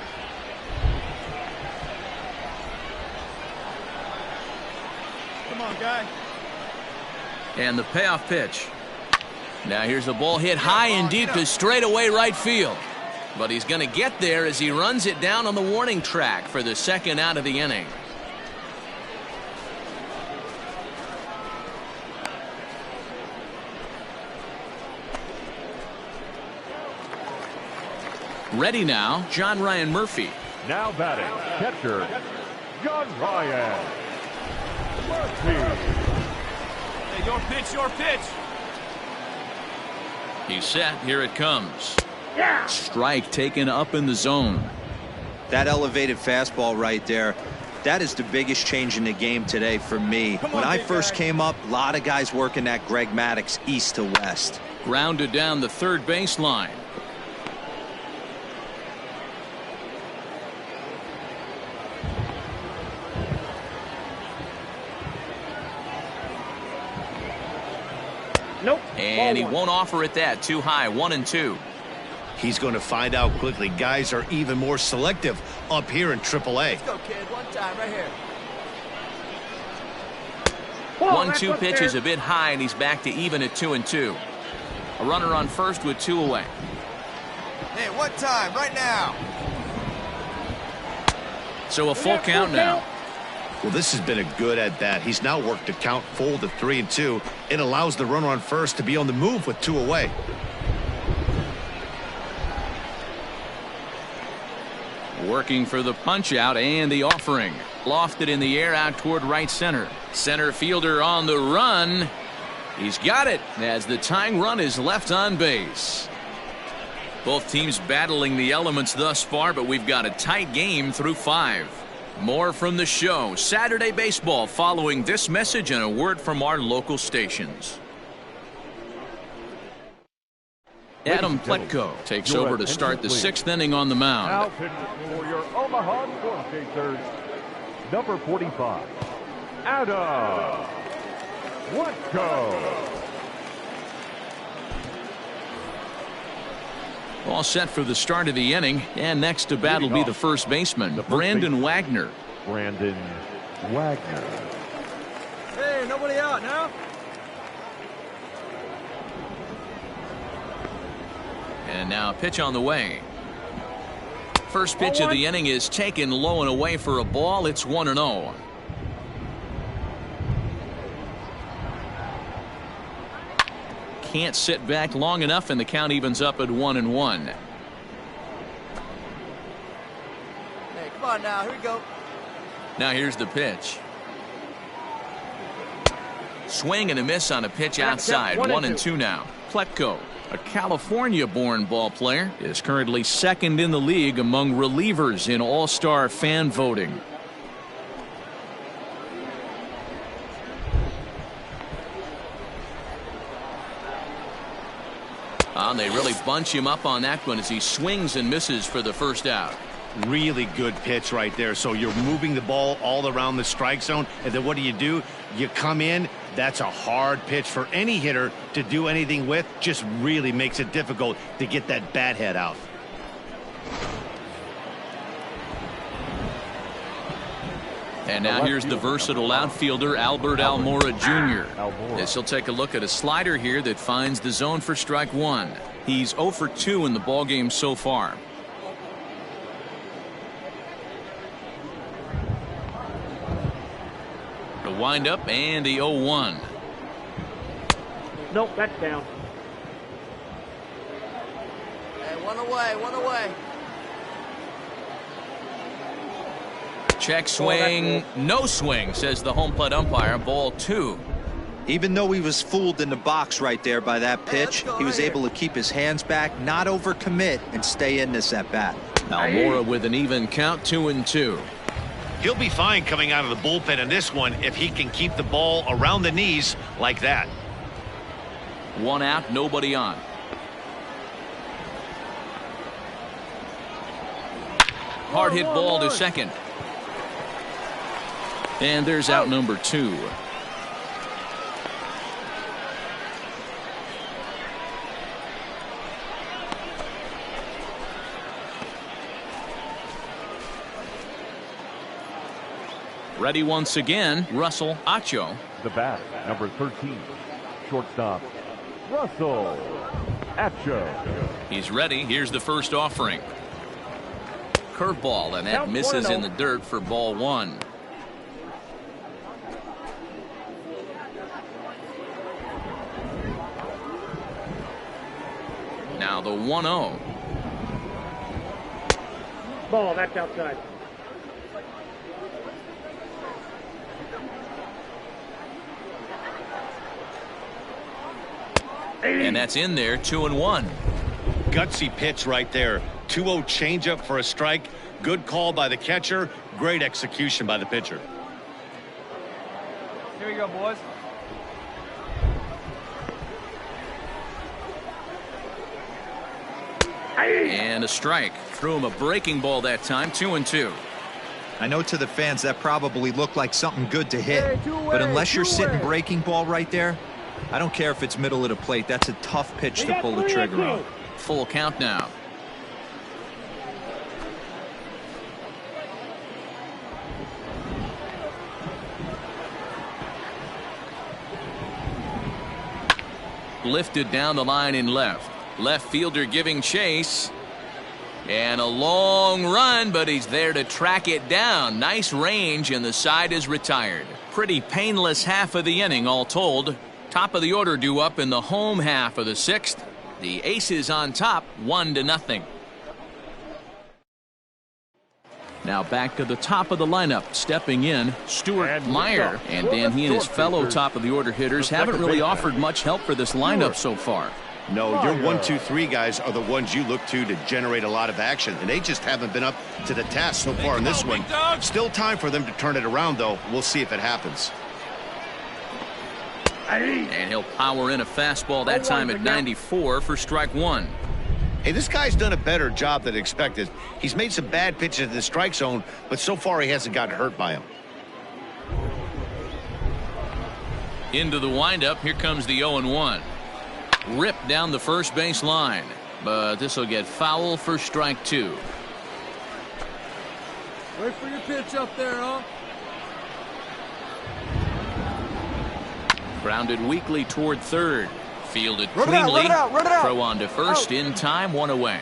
Come on, guy. And the payoff pitch. Now here's the ball hit high and deep to straightaway right field. But he's going to get there as he runs it down on the warning track for the second out of the inning. Ready now, John Ryan Murphy. Now batting, catcher, John Ryan Murphy. Hey, your pitch, your pitch. He's set. Here it comes. Yeah. Strike taken up in the zone. That elevated fastball right there, that is the biggest change in the game today for me. Come on, When I big first guy. came up, a lot of guys working that Greg Maddux east to west. Grounded down the third baseline. Nope. And he Ball 1. won't offer it that. Too high. 1-2. He's going to find out quickly. Guys are even more selective up here in AAA. Let's go, kid. One time, right here. Ball, that's 1-2 pitch upstairs. is a bit high, and he's back to even at 2-2. A runner on first with 2 away. Hey, one time, right now. So a full count now. Well, this has been a good at-bat. He's now worked the count full to 3-2. It allows the runner on first to be on the move with 2 away. Working for the punch out and the offering. Lofted in the air out toward right center. Center fielder on the run. He's got it as the tying run is left on base. Both teams battling the elements thus far, but we've got a tight game through 5. More from the show. Saturday Baseball following this message and a word from our local stations. Adam Pletko takes over to start the 6th inning on the mound. Now pitches for your Omaha Storm Chasers, number 45, Adam Pletko. All set for the start of the inning, and next to bat will be the first baseman, Brandon Wagner. Brandon Wagner. Hey, nobody out now? And now a pitch on the way. First pitch of the inning is taken low and away for a ball. It's 1-0. Can't sit back long enough, and the count evens up at 1-1. Hey, come on now. Here we go. Now here's the pitch. Swing and a miss on a pitch outside. 1-2 now. Pletko, a California-born ball player, is currently 2nd in the league among relievers in all-star fan voting. They really bunch him up on that one as he swings and misses for the first out. Really good pitch right there. So you're moving the ball all around the strike zone, and then what do? You come in. That's a hard pitch for any hitter to do anything with. Just really makes it difficult to get that bat head out. And now here's the versatile outfielder Albert Almora Jr. This will take a look at a slider here that finds the zone for strike 1. He's 0 for 2 in the ballgame so far. The windup and the 0-1. Nope, that's down. Hey, one away. Check swing, no swing, says the home plate umpire. Ball 2. Even though he was fooled in the box right there by that pitch, he was able to keep his hands back, not overcommit, and stay in this at bat. Almora with an even count, 2-2. He'll be fine coming out of the bullpen in this one if he can keep the ball around the knees like that. 1 out, nobody on. Hard hit ball to second. And there's out number 2. Ready once again, Russell Acho. The bat, number 13, shortstop, Russell Acho. He's ready. Here's the first offering. Curveball, and that misses in the dirt for ball 1. Now the 1-0. Ball, that's outside. And that's in there, 2-1. Gutsy pitch right there. 2-0 changeup for a strike. Good call by the catcher. Great execution by the pitcher. Here we go, boys. And a strike. Threw him a breaking ball that time, 2-2. I know to the fans that probably looked like something good to hit, but unless you're sitting breaking ball right there, I don't care if it's middle of the plate. That's a tough pitch to pull the trigger on. Full count now. Lifted down the line in left. Left fielder giving chase. And a long run, but he's there to track it down. Nice range, and the side is retired. Pretty painless half of the inning, all told. Top of the order due up in the home half of the 6th. The Aces on top, 1-0. Now back to the top of the lineup. Stepping in, Stuart Meyer. And Dan, he and his fellow top of the order hitters haven't really offered much help for this lineup so far. No, your 1, 2, 3 guys are the ones you look to generate a lot of action, and they just haven't been up to the task so far in this one. Still time for them to turn it around, though. We'll see if it happens. And he'll power in a fastball that time at 94 for strike one. Hey, this guy's done a better job than expected. He's made some bad pitches in the strike zone, but so far he hasn't gotten hurt by them. Into the windup, here comes the 0-1. Ripped down the first base line, but this will get foul for strike two. Wait for your pitch up there, huh? Grounded weakly toward third. Fielded cleanly. Throw on to first in time, one away.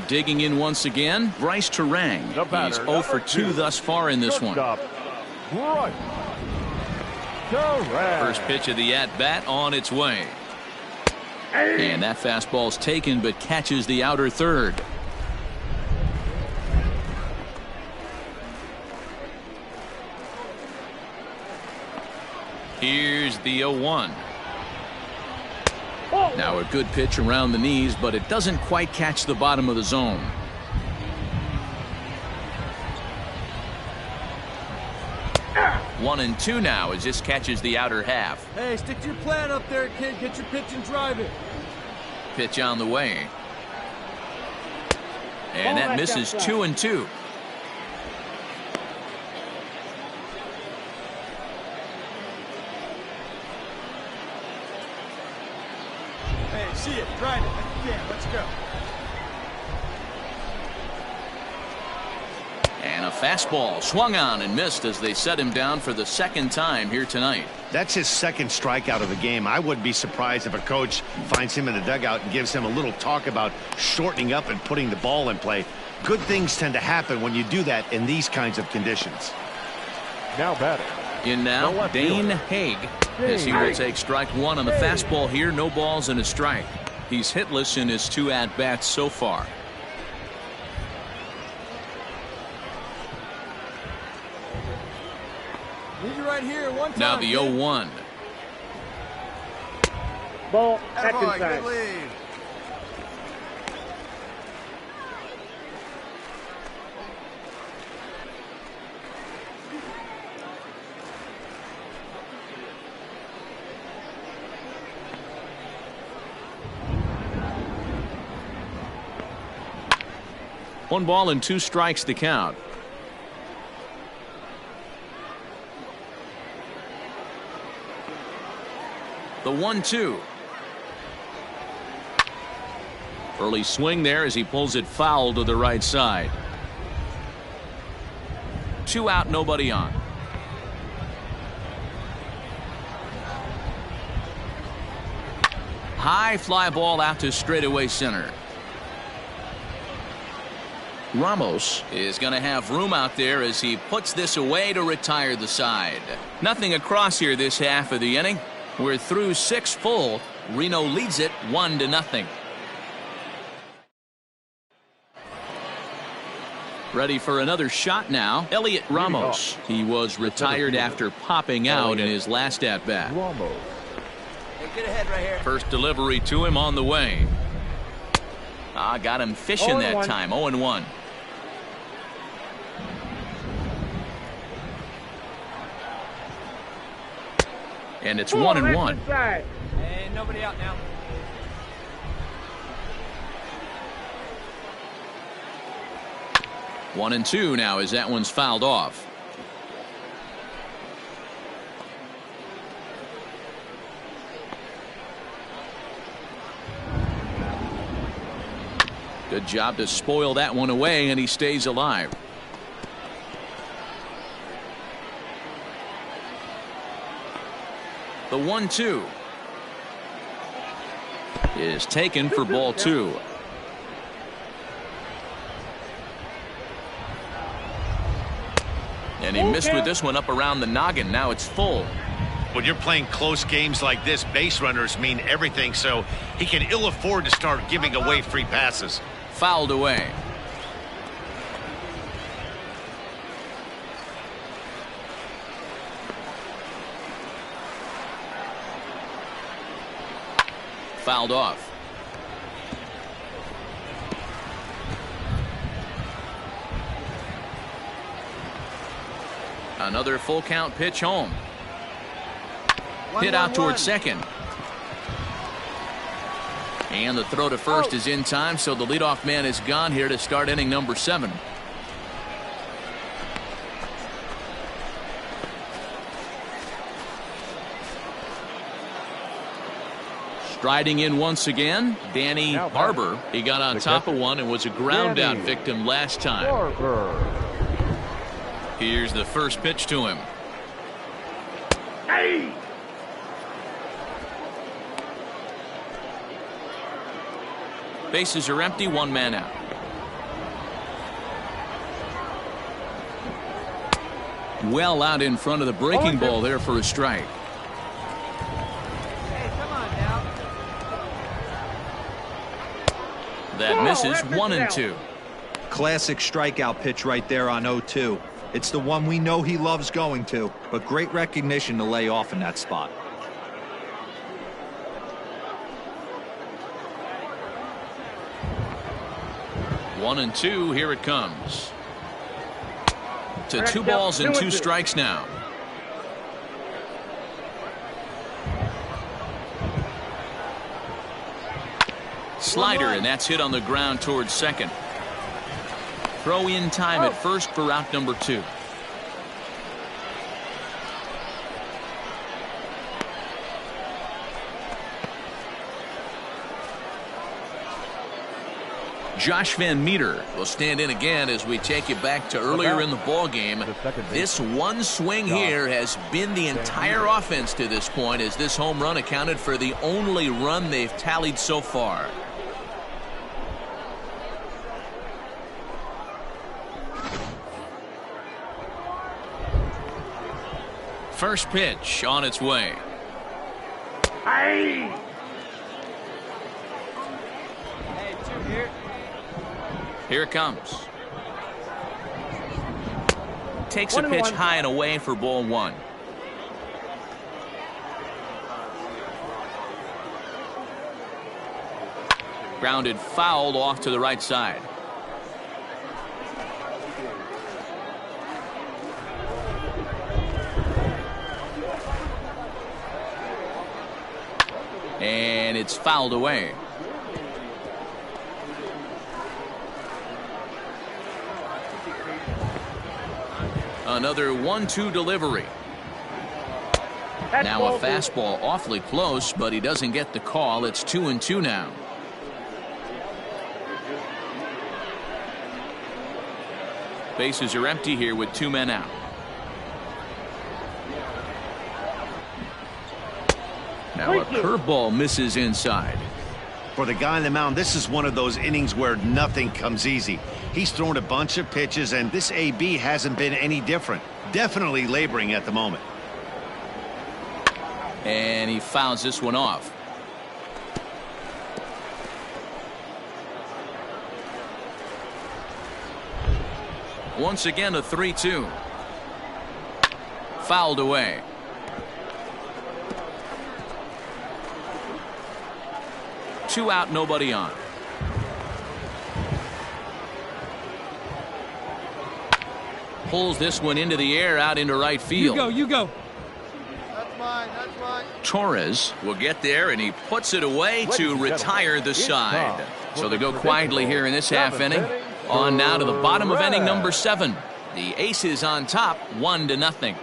Digging in once again, Bryce Terang. He's 0 for 2 thus far in this one. First pitch of the at-bat on its way. And that fastball's taken but catches the outer third. Here's the 0-1. Now a good pitch around the knees, but it doesn't quite catch the bottom of the zone. One and two now as this catches the outer half. Hey, stick to your plan up there, kid. Get your pitch and drive it. Pitch on the way. And that misses 2-2. Hey, see it. Drive it. Yeah, let's go. And a fastball swung on and missed as they set him down for the second time here tonight. That's his second strikeout of the game. I wouldn't be surprised if a coach finds him in the dugout and gives him a little talk about shortening up and putting the ball in play. Good things tend to happen when you do that in these kinds of conditions. Now batting. In now, Dane Haig, as he will take strike one on the fastball here. No balls and a strike. He's hitless in his 2 at-bats so far. Leave you right here one time. Now the 0-1. Ball, that's Attaboy, inside. good lead. One ball and 2 strikes to count. The 1-2. Early swing there as he pulls it foul to the right side. 2 out, nobody on. High fly ball out to straightaway center. Ramos is going to have room out there as he puts this away to retire the side. Nothing across here this half of the inning. We're through 6 full. Reno leads it 1-0. Ready for another shot now. Elliot Ramos. He was retired after popping out in his last at-bat. Hey, get ahead right here. First delivery to him on the way. Got him fishing that time. 0-1. And it's 1-1. Hey, nobody out now. One and 2 now as that one's fouled off. Good job to spoil that one away, and he stays alive. The 1-2 is taken for ball 2. And he missed with this one up around the noggin. Now it's full. When you're playing close games like this, base runners mean everything, so he can ill afford to start giving away free passes. Fouled away. Fouled off. Another full count pitch home. Hit out towards second. And the throw to first is in time, so the leadoff man is gone here to start inning number 7. Striding in once again, Danny Barber. He got on top of one and was a ground out victim last time. Here's the first pitch to him. Hey! Bases are empty, 1 man out. Well out in front of the breaking ball there for a strike. That misses. 1-2. Classic strikeout pitch right there on 0-2. It's the one we know he loves going to, but great recognition to lay off in that spot. One and two, here it comes. To 2 balls and 2 strikes now. Slider, and that's hit on the ground towards second. Throw in time at first for out number 2. Josh Van Meter will stand in again as we take you back to earlier in the ball game. This one swing here has been the entire offense to this point, as this home run accounted for the only run they've tallied so far. First pitch on its way. Hey! Here it comes. Takes a pitch high and away for ball 1. Grounded foul off to the right side. And it's fouled away. Another 1-2 delivery. Now a fastball awfully close, but he doesn't get the call. It's 2-2 now. Bases are empty here with 2 men out. Now a curveball misses inside. For the guy on the mound, this is one of those innings where nothing comes easy. He's thrown a bunch of pitches, and this AB hasn't been any different. Definitely laboring at the moment. And he fouls this one off. Once again, a 3-2. Fouled away. Two out, nobody on. Pulls this one into the air, out into right field. You go. That's mine. Torres will get there, and he puts it away to retire the side. So they go quietly here in this half inning. On now to the bottom of inning number 7. The Aces on top, 1-0.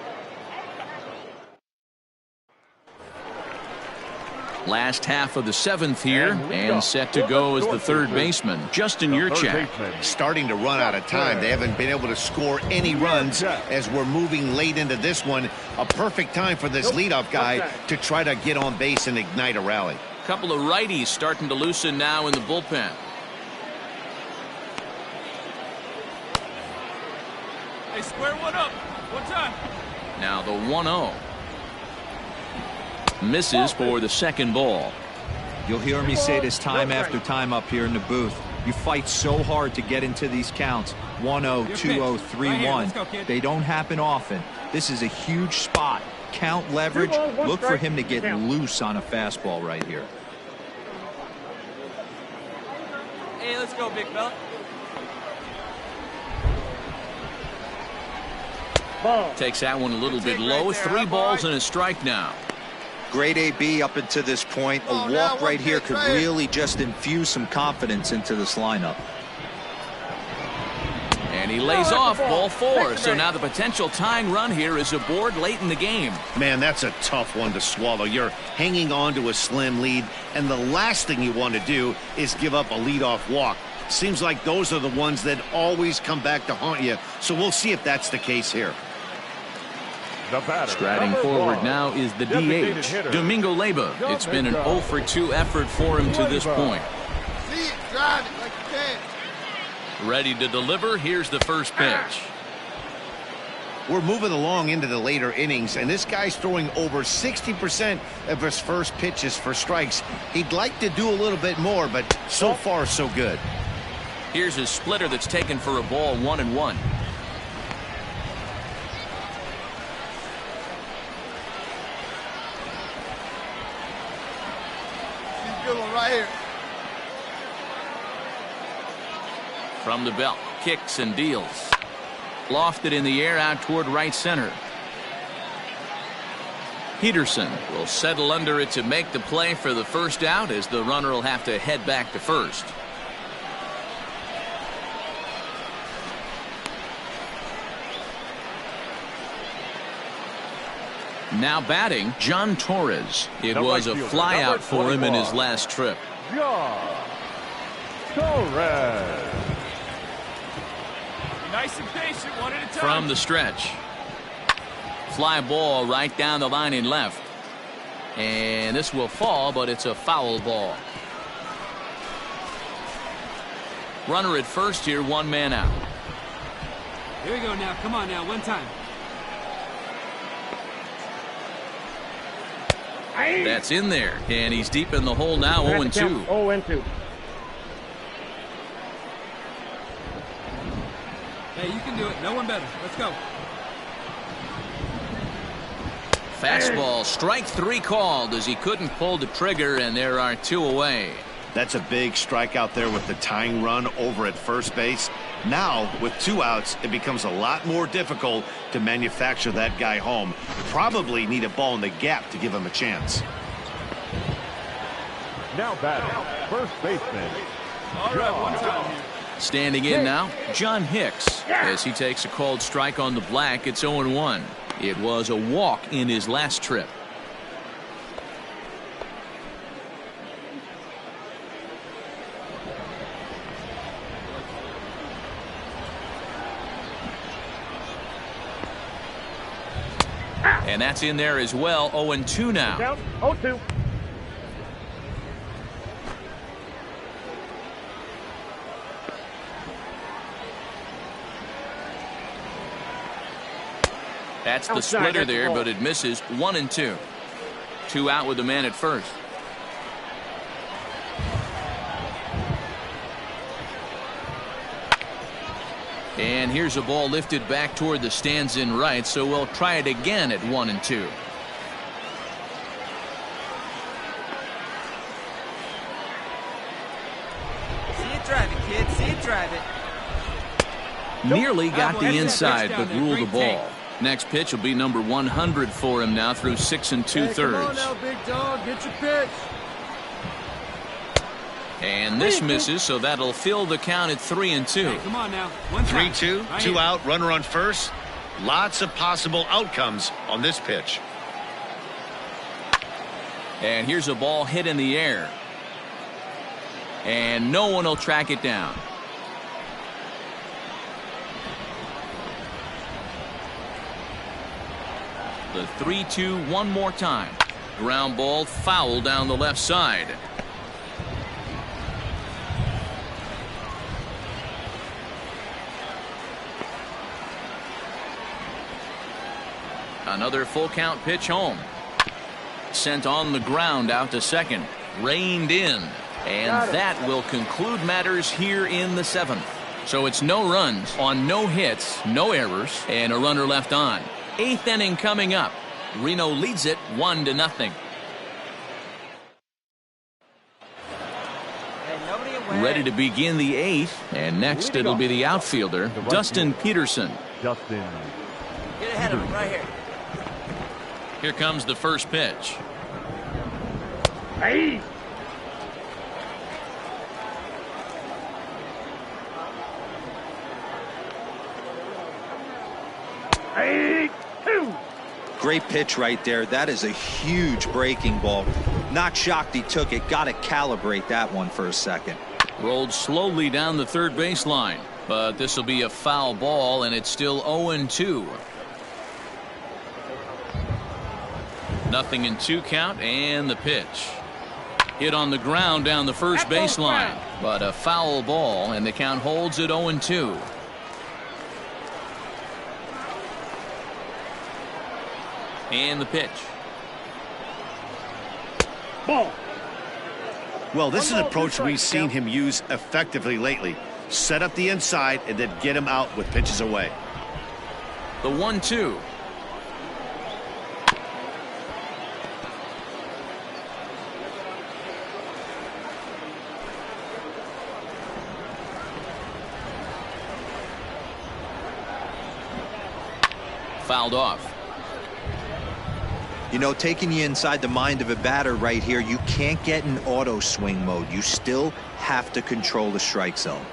Last half of the 7th here, and set to go as the third baseman, Justin Yurchak. Starting to run out of time. They haven't been able to score any runs as we're moving late into this one. A perfect time for this leadoff guy to try to get on base and ignite a rally. Couple of righties starting to loosen now in the bullpen. Hey, square one up. One time. Now the 1-0. Misses for the second ball. You'll hear me say this time after time up here in the booth. You fight so hard to get into these counts. 1-0, 2-0, 3-1. They don't happen often. This is a huge spot. Count leverage. Look for him to get loose on a fastball right here. Hey, let's go, big fella. Ball. Takes that one a little bit low. 3 balls and a strike now. Great AB up until this point. A walk right here could really just infuse some confidence into this lineup. And he lays off ball 4. So now the potential tying run here is aboard late in the game. Man, that's a tough one to swallow. You're hanging on to a slim lead, and the last thing you want to do is give up a leadoff walk. Seems like those are the ones that always come back to haunt you. So we'll see if that's the case here. Striding forward now is the DH, Domingo Leyba. It's been an 0 for 2 effort for him to this point. See it, drive it like you can. Ready to deliver. Here's the first pitch. We're moving along into the later innings, and this guy's throwing over 60% of his first pitches for strikes. He'd like to do a little bit more, but so far, so good. Here's his splitter that's taken for a ball, 1-1. Good one right here. From the belt, kicks and deals. Lofted in the air out toward right center. Peterson will settle under it to make the play for the first out, as the runner will have to head back to first. Now batting, John Torres. It was a flyout for him in his last trip. John Torres. Nice and patient, one at a time. From the stretch. Fly ball right down the line in left. And this will fall, but it's a foul ball. Runner at first here, 1 man out. Here we go now. Come on now, one time. That's in there, and he's deep in the hole now, 0-2. 0-2. Hey, you can do it. No one better. Let's go. Fastball, strike 3 called as he couldn't pull the trigger, and there are 2 away. That's a big strikeout there with the tying run over at first base. Now, with 2 outs, it becomes a lot more difficult to manufacture that guy home. Probably need a ball in the gap to give him a chance. Now batting, first baseman. All right, one time here. Standing in now, John Hicks. As he takes a called strike on the black, it's 0-1. It was a walk in his last trip. And that's in there as well. 0-2 now. Down. 0-2. That's the splitter there, but it misses. 1-2. 2 out with the man at first. And here's a ball lifted back toward the stands in right, so we'll try it again at 1-2. See it drive it, kid. See it drive it. Nearly got the inside, but ruled the ball. Next pitch will be number 100 for him now through 6 2/3. Come on now, big dog. Get your pitch. And this misses, so that'll fill the count at 3-2. Hey, come on now. One time. 3-2, Right 2 here. out, runner on first. Lots of possible outcomes on this pitch. And here's a ball hit in the air. And no one will track it down. The 3-2 one more time. Ground ball foul down the left side. Another full count pitch home. Sent on the ground out to second. Reined in. And that will conclude matters here in the 7th. So it's no runs on no hits, no errors, and a runner left on. 8th inning coming up. Reno leads it 1-0. Ready to begin the 8th, and next it'll be the outfielder, Dustin Peterson. Dustin Get ahead of him right here. Here comes the first pitch. Hey! Hey! Two! Great pitch right there. That is a huge breaking ball. Not shocked he took it. Got to calibrate that one for a second. Rolled slowly down the third baseline, but this will be a foul ball, and it's still 0-2. Nothing in 2 count, and the pitch. Hit on the ground down the first baseline, but a foul ball, and the count holds at 0-2. And the pitch. Ball. Well, this is an approach we've seen him use effectively lately. Set up the inside and then get him out with pitches away. The 1-2. Fouled off. You know, taking you inside the mind of a batter right here, you can't get in auto swing mode. You still have to control the strike zone.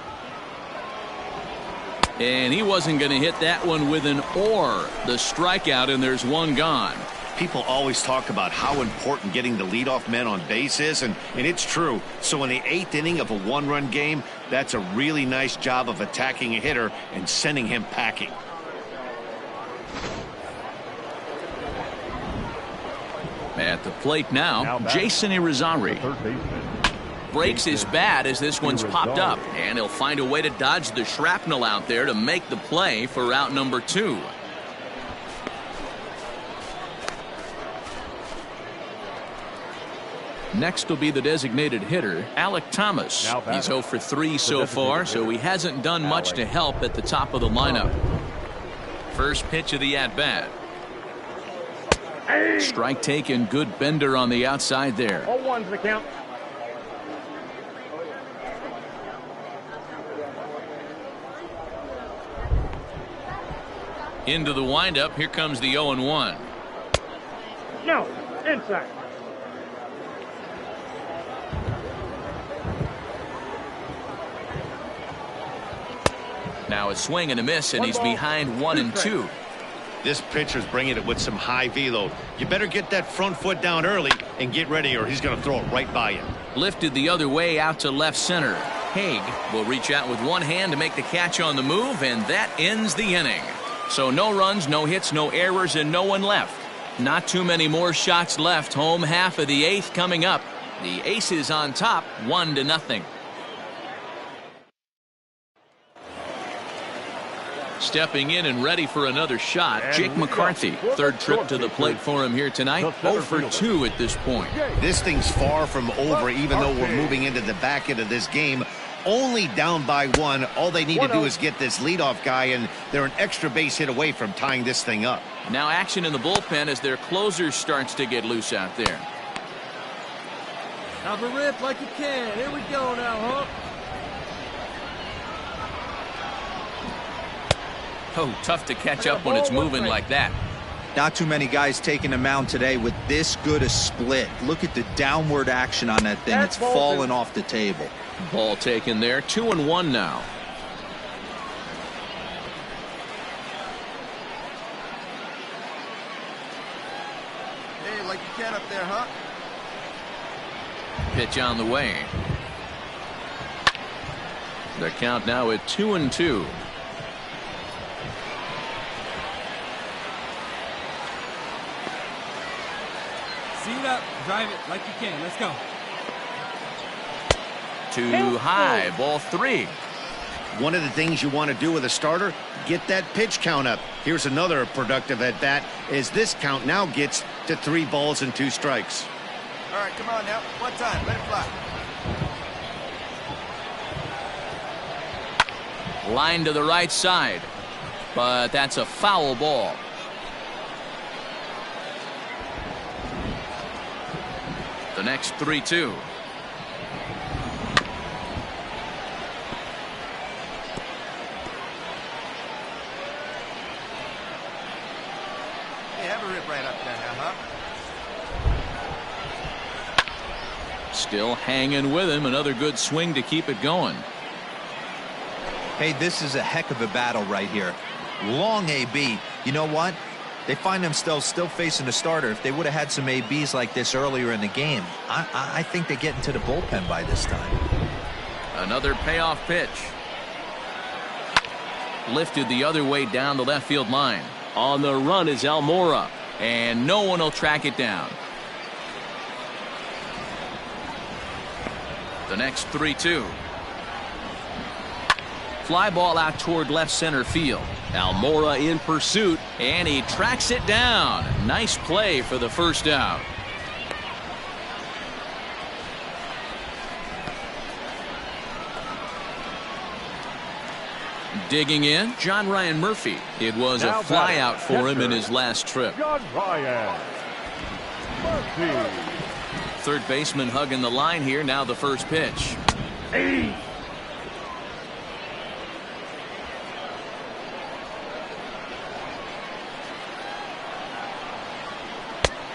And he wasn't going to hit that one with an or. The strikeout, and there's one gone. People always talk about how important getting the leadoff man on base is, and it's true. So in the 8th inning of a 1-run game, that's a really nice job of attacking a hitter and sending him packing. At the plate now Jason Irizarry. Breaks his bat as this one's popped up, and he'll find a way to dodge the shrapnel out there to make the play for out number 2. Next will be the designated hitter, Alec Thomas. He's 0 for 3 so far, so he hasn't done much to help at the top of the lineup. First pitch of the at-bat. Strike taken, good bender on the outside there. 0-1's the count. Into the windup, here comes the 0-1. No, inside. Now a swing and a miss, and he's behind 1-2. This pitcher's bringing it with some high velo. You better get that front foot down early and get ready, or he's going to throw it right by you. Lifted the other way out to left center. Haig will reach out with one hand to make the catch on the move, and that ends the inning. So no runs, no hits, no errors, and no one left. Not too many more shots left. Home half of the 8th coming up. The Aces on top, 1-0. Stepping in and ready for another shot, Jake McCarthy. Third trip to the plate for him here tonight. 0 for 2 at this point. This thing's far from over, even though we're moving into the back end of this game. Only down by 1. All they need to do is get this leadoff guy, and they're an extra base hit away from tying this thing up. Now action in the bullpen as their closer starts to get loose out there. Have a rip like you can. Here we go now, huh? Oh, tough to catch up when it's moving like that. Not too many guys taking the mound today with this good a split. Look at the downward action on that thing. It's falling off the table. Ball taken there. 2-1 now. Hey, like you can up there, huh? Pitch on the way. The count now at 2-2. Seat up, drive it like you can. Let's go. Too high, ball 3. One of the things you want to do with a starter, get that pitch count up. Here's another productive at bat, as this count now gets to 3 balls and 2 strikes. All right, come on now. One time, let it fly. Line to the right side, but that's a foul ball. The next 3-2. Still hanging with him. Another good swing to keep it going. Hey, this is a heck of a battle right here. Long AB. You know what? They find themselves still facing the starter. If they would have had some ABs like this earlier in the game, I think they get into the bullpen by this time. Another payoff pitch. Lifted the other way down the left field line. On the run is Almora, and no one will track it down. The next 3-2. Fly ball out toward left center field. Almora in pursuit, and he tracks it down. Nice play for the first out. Digging in, John Ryan Murphy. It was a fly out for him in his last trip. John Ryan Murphy. Third baseman hugging the line here. Now the first pitch.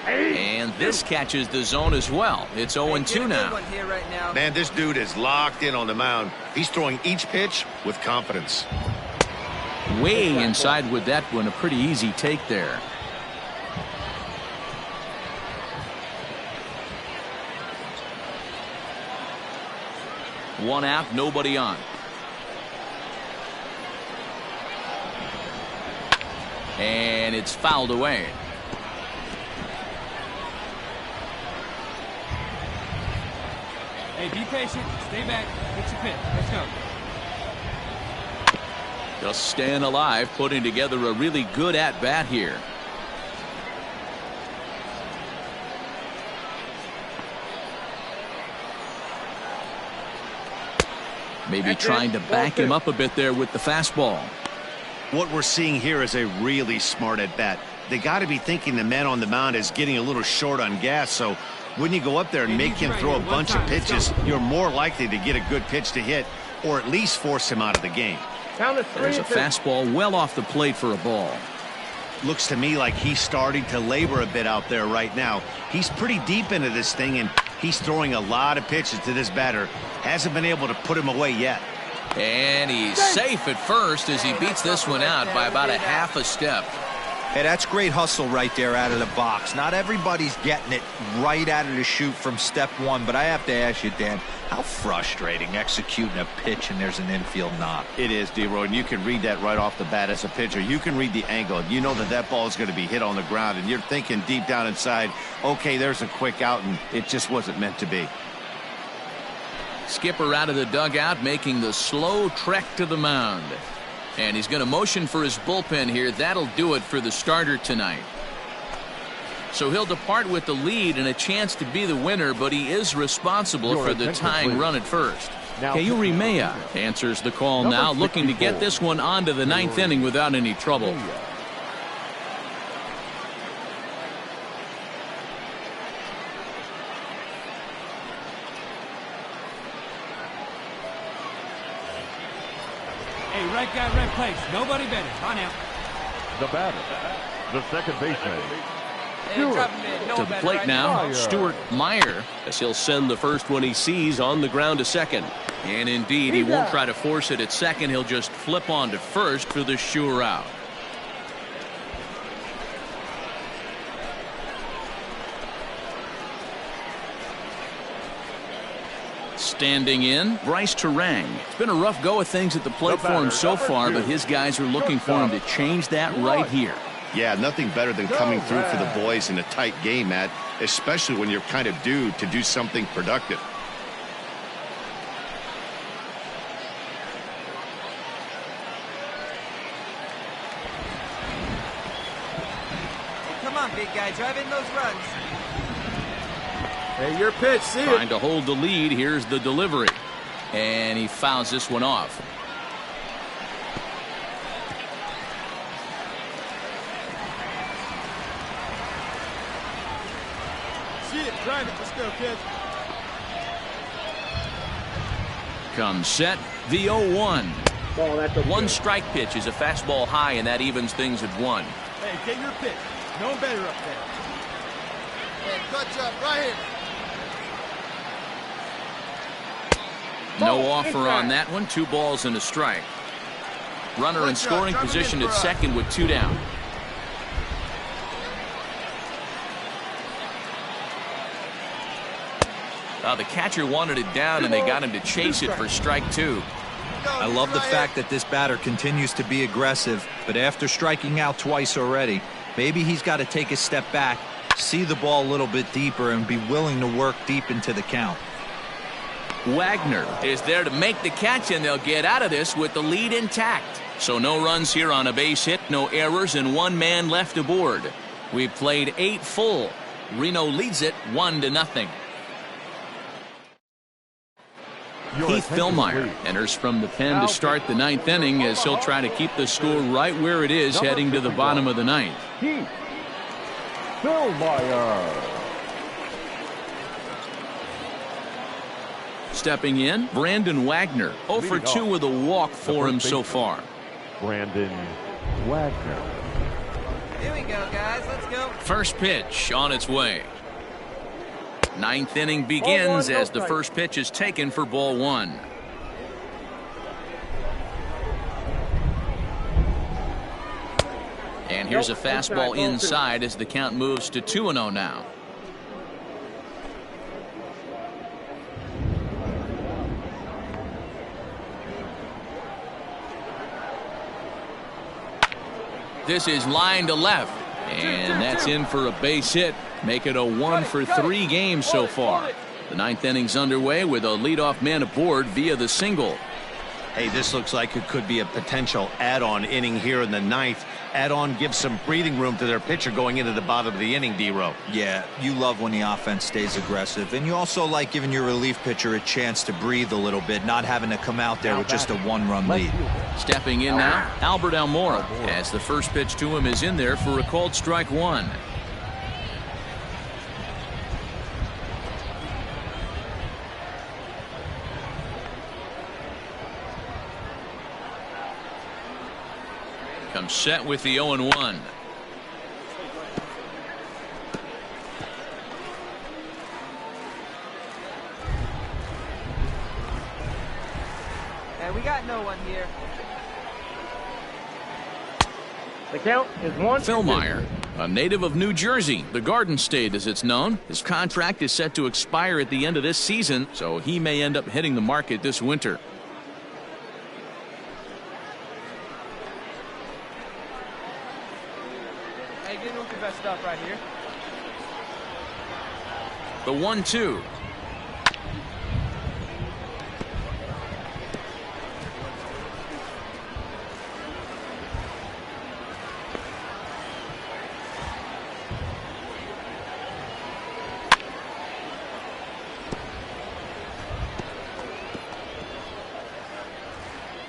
And this catches the zone as well. It's 0-2 now. Man, this dude is locked in on the mound. He's throwing each pitch with confidence. Way inside with that one. A pretty easy take there. One out, nobody on. And it's fouled away. Hey, be patient. Stay back. Get your pitch. Let's go. Just staying alive, putting together a really good at-bat here. Maybe trying to back him up a bit there with the fastball. What we're seeing here is a really smart at-bat. They got to be thinking the man on the mound is getting a little short on gas, so when you go up there and make him throw a bunch of pitches, you're more likely to get a good pitch to hit or at least force him out of the game. There's a fastball well off the plate for a ball. Looks to me like he's starting to labor a bit out there right now. He's pretty deep into this thing, and he's throwing a lot of pitches to this batter. Hasn't been able to put him away yet. And he's safe at first as he beats this one out by about a half a step. Hey, that's great hustle right there out of the box. Not everybody's getting it right out of the chute from step one, but I have to ask you, Dan, how frustrating executing a pitch and there's an infield knock. It is, D-Roy, and you can read that right off the bat as a pitcher. You can read the angle. You know that that ball is going to be hit on the ground, and you're thinking deep down inside, okay, there's a quick out, and it just wasn't meant to be. Skipper out of the dugout, making the slow trek to the mound. And he's going to motion for his bullpen here. That'll do it for the starter tonight. So he'll depart with the lead and a chance to be the winner, but he is responsible for the tying run at first. Kayuri Maya answers the call now, looking to get this one onto the ninth inning without any trouble. Hey, right guy, right place. Nobody better. On out. The batter, the second baseman. To the plate now, Stuart Meyer, as he'll send the first one he sees on the ground to second. And indeed, he won't try to force it at second. He'll just flip on to first for the sure out. Standing in, Bryce Terang. It's been a rough go of things at the plate for him so far, but his guys are looking for him to change that right here. Yeah, nothing better than coming through for the boys in a tight game, Matt, especially when you're kind of due to do something productive. Come on, big guy, drive in those runs. Hey, your pitch, see it. Trying to hold the lead. Here's the delivery. And he fouls this one off. See it, drive it. Let's go, kids. Comes set, the 0-1. One strike pitch is a fastball high, and that evens things at one. Hey, get your pitch. No better up there. Hey, cut up right here. No offer on that one. 2 balls and a strike. Runner in scoring position at second with 2 down. The catcher wanted it down, and they got him to chase it for strike 2. I love the fact that this batter continues to be aggressive, but after striking out twice already, maybe he's got to take a step back, see the ball a little bit deeper, and be willing to work deep into the count. Wagner is there to make the catch, and they'll get out of this with the lead intact. So no runs here on a base hit, no errors, and 1 man left aboard. We've played 8 full. Reno leads it 1-0. Keith Philmeyer enters from the pen to start the 9th inning as he'll try to keep the score right where it is heading to the bottom of the 9th. Keith Philmeyer. Stepping in, Brandon Wagner. 0 for 2 with a walk for him so far. Brandon Wagner. Here we go, guys. Let's go. First pitch on its way. 9th inning begins as the first pitch is taken for ball 1. And here's a fastball inside as the count moves to 2-0 now. This is line to left, and that's in for a base hit. Make it a 1 for 3 game so far. The 9th inning's underway with a leadoff man aboard via the single. Hey, this looks like it could be a potential add-on inning here in the 9th. Add-on gives some breathing room to their pitcher going into the bottom of the inning, D-Row. Yeah, you love when the offense stays aggressive, and you also like giving your relief pitcher a chance to breathe a little bit, not having to come out there with just a 1-run lead. Stepping in now, Albert Almora, as the first pitch to him is in there for a called strike 1. Comes set with the 0-1. And we got no one here. The count is 1. Philmeyer, a native of New Jersey, the Garden State as it's known. His contract is set to expire at the end of this season, so he may end up hitting the market this winter. Hey, get with the best stuff right here. The 1-2.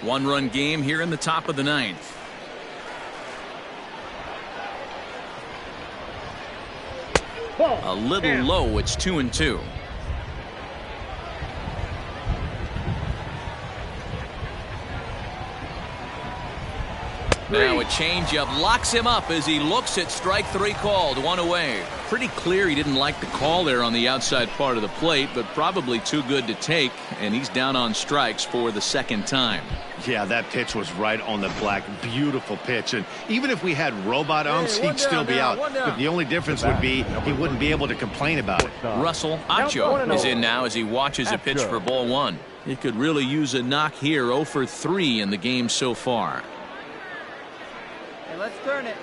One-run game here in the top of the 9th. A little low. It's 2-2. Now a changeup locks him up as he looks at strike 3 called. 1 away. Pretty clear he didn't like the call there on the outside part of the plate, but probably too good to take, and he's down on strikes for the 2nd time. Yeah, that pitch was right on the black. Beautiful pitch. And even if we had robot umps, he'd still be out. But the only difference would be he wouldn't be able to complain about it. Russell Acho is in now as he watches a pitch for ball 1. He could really use a knock here. 0 for 3 in the game so far. Hey, let's turn it.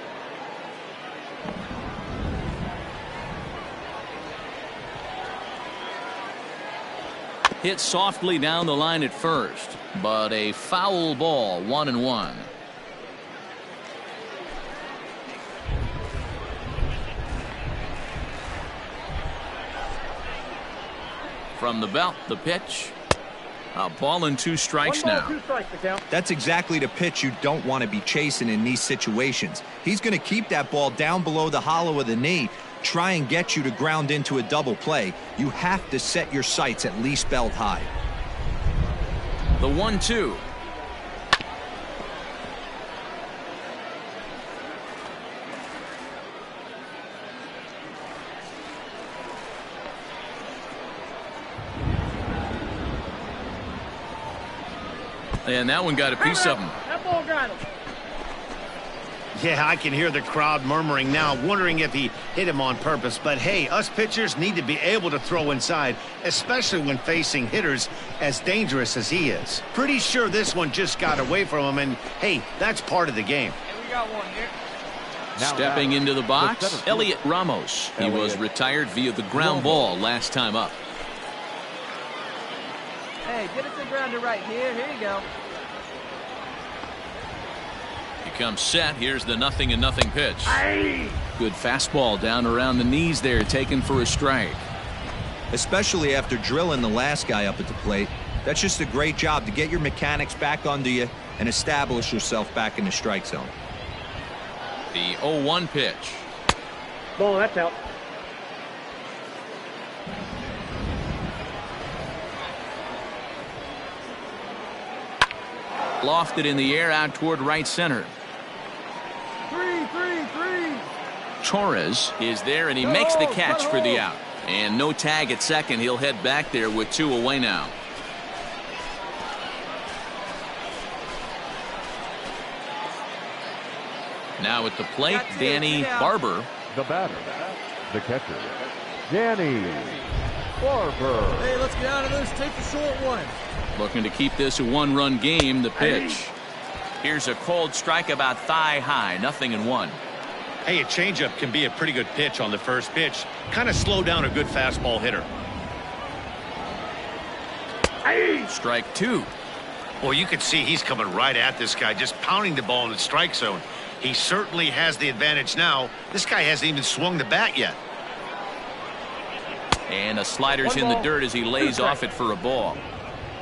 Hit softly down the line at first, but a foul ball. 1-1. From the belt, the pitch. A ball and 2 strikes now. 2 strikes to count. That's exactly the pitch you don't want to be chasing in these situations. He's going to keep that ball down below the hollow of the knee, try and get you to ground into a double play. You have to set your sights at least belt high. The 1-2. And that one got a piece of him. That ball got him. Yeah, I can hear the crowd murmuring now, wondering if he hit him on purpose. But hey, us pitchers need to be able to throw inside, especially when facing hitters as dangerous as he is. Pretty sure this one just got away from him, and hey, that's part of the game. Hey, we got one here. Stepping into the box, Elliot Ramos. He was retired via the ground ball last time up. Hey, get it to grounder right here. Here you go. He comes set. Here's the 0-0 pitch. Good fastball down around the knees there, taken for a strike. Especially after drilling the last guy up at the plate. That's just a great job to get your mechanics back under you and establish yourself back in the strike zone. The 0-1 pitch. Ball, that's out. Lofted in the air out toward right center. 3-3-3. Torres is there, and he makes the catch for the out. And no tag at second. He'll head back there with 2 away now. Now at the plate, Danny Barber. The batter, the catcher, Danny Barber. Hey, let's get out of this. Take the short one. Looking to keep this a 1-run game. The pitch. Here's a cold strike about thigh high. 0-1. Hey, a changeup can be a pretty good pitch on the first pitch. Kind of slow down a good fastball hitter. Strike 2. Well, you can see he's coming right at this guy, just pounding the ball in the strike zone. He certainly has the advantage now. This guy hasn't even swung the bat yet. And a slider's in the dirt as he lays off it for a ball.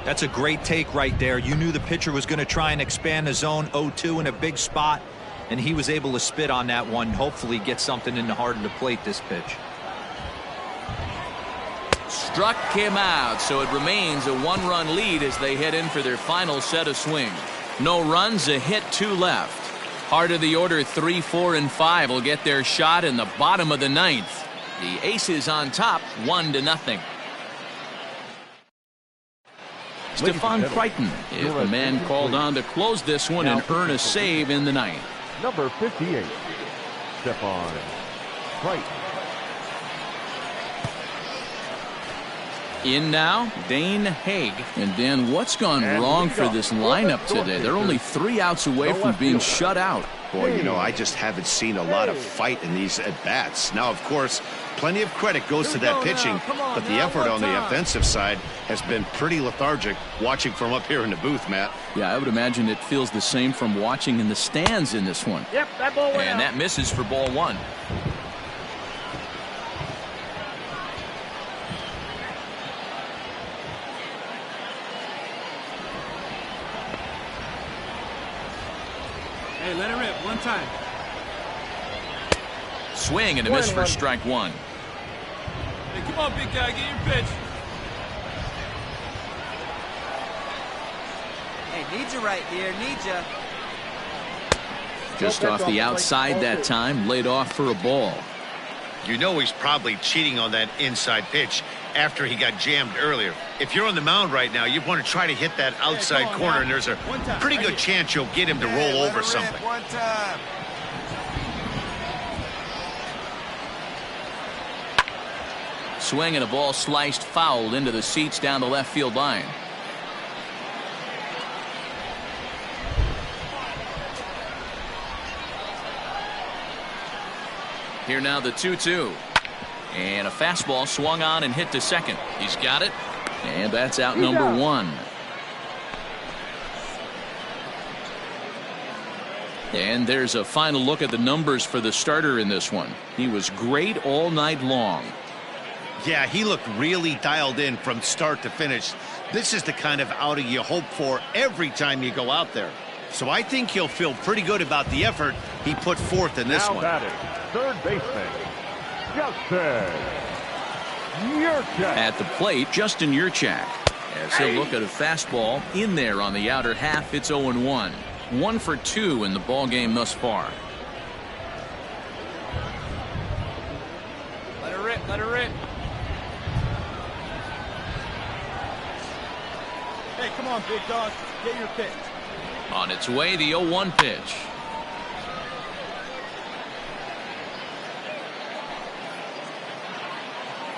That's a great take right there. You knew the pitcher was going to try and expand the zone 0-2 in a big spot, and he was able to spit on that one. Hopefully get something in the heart of the plate this pitch. Struck him out, so it remains a 1-run lead as they head in for their final set of swings. No runs, a hit, 2 left. Heart of the order, 3, 4, and 5 will get their shot in the bottom of the 9th. The Aces on top, 1-0. Stefan Crichton is the man called on to close this one and earn a save in the 9th. Number 58, Stefan Crichton. In now, Dane Haig. And Dan, what's gone wrong for this lineup today? They're only 3 outs away from being shut out. Boy, you know, I just haven't seen a lot of fight in these at-bats. Now, of course, plenty of credit goes to that pitching, but the effort on the offensive side has been pretty lethargic watching from up here in the booth, Matt. Yeah, I would imagine it feels the same from watching in the stands in this one. Yep, that ball went out. And that misses for ball 1. Hey, let it rip. One time. Swing and a miss for strike 1. Hey, come on, big guy. Get your pitch. Hey, need you right here. Need you. Just off the outside that time, laid off for a ball. You know he's probably cheating on that inside pitch after he got jammed earlier. If you're on the mound right now, you want to try to hit that outside corner, and there's a pretty good chance you'll get him to roll over something. One time. Swing and a ball sliced foul into the seats down the left field line. Here now the 2-2. And a fastball swung on and hit to second. He's got it. And that's out number 1. And there's a final look at the numbers for the starter in this one. He was great all night long. Yeah, he looked really dialed in from start to finish. This is the kind of outing you hope for every time you go out there. So I think he'll feel pretty good about the effort he put forth in this one. Batting, third baseman, Justin Yurchak. At the plate, Justin Yurchak. As he'll look at a fastball in there on the outer half, it's 0-1. 1 for 2 in the ball game thus far. Let it rip. Let it rip. Hey, come on, big dog. Get your pitch. On its way, the 0-1 pitch.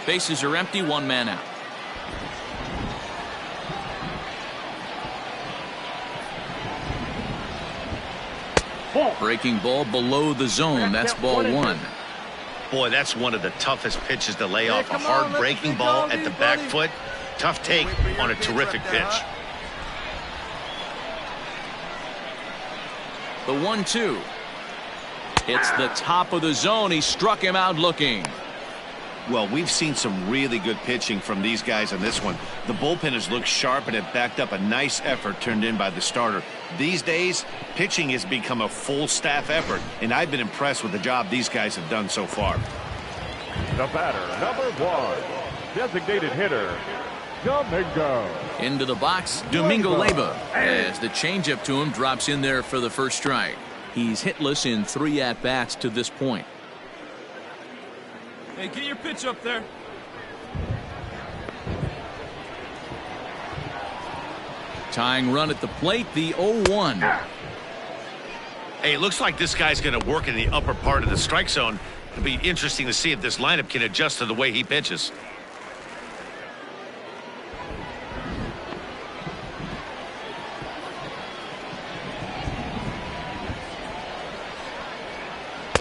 Bases are empty, one man out. Breaking ball below the zone. That's ball one. Boy, that's one of the toughest pitches to lay off. A hard breaking ball at the back foot. Tough take on a terrific pitch. The 1-2. It's the top of the zone. He struck him out looking. Well, we've seen some really good pitching from these guys on this one. The bullpen has looked sharp and it backed up a nice effort turned in by the starter. These days, pitching has become a full staff effort, and I've been impressed with the job these guys have done so far. The batter, number 1, designated hitter, Domingo. Into the box, Domingo Leyba, as the changeup to him drops in there for the first strike. He's hitless in 3 at-bats to this point. Hey, get your pitch up there. Tying run at the plate, the 0-1. Hey, it looks like this guy's going to work in the upper part of the strike zone. It'll be interesting to see if this lineup can adjust to the way he pitches.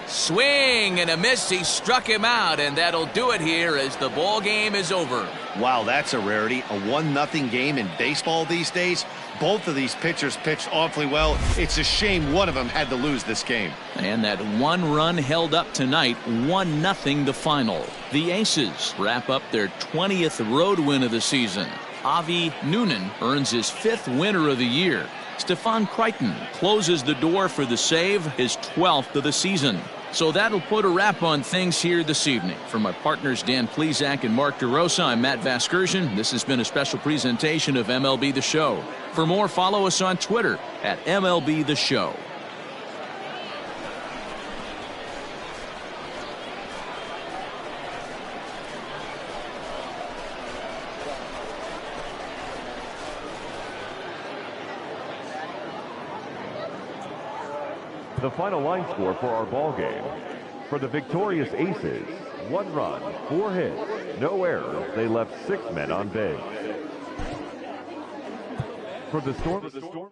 Swing and a miss. He struck him out, and that'll do it here as the ball game is over. Wow, that's a rarity. A 1-0 game in baseball these days. Both of these pitchers pitched awfully well. It's a shame one of them had to lose this game. And that one run held up tonight, 1-0 the final. The Aces wrap up their 20th road win of the season. Avi Noonan earns his 5th winner of the year. Stefan Crichton closes the door for the save, his 12th of the season. So that'll put a wrap on things here this evening. For my partners Dan Plesac and Mark DeRosa, I'm Matt Vasgersian. This has been a special presentation of MLB The Show. For more, follow us on Twitter at MLB The Show. The final line score for our ball game. For the victorious Aces, 1 run, 4 hits, no errors. They left 6 men on base. For the Storm.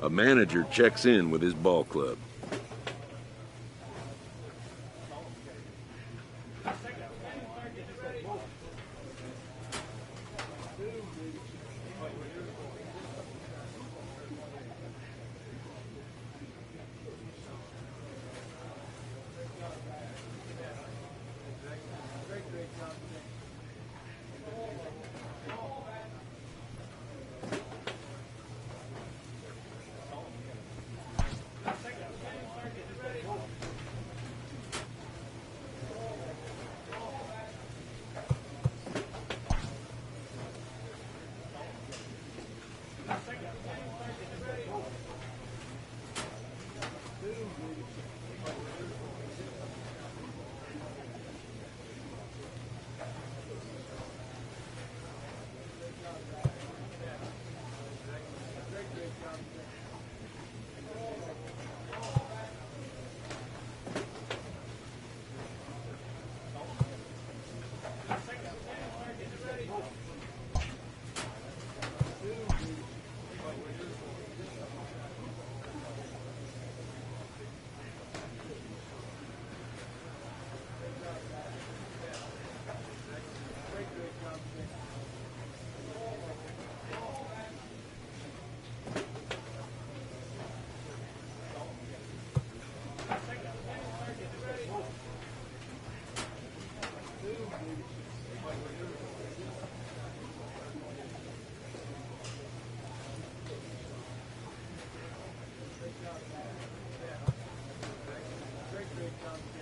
A manager checks in with his ball club. Great, great job.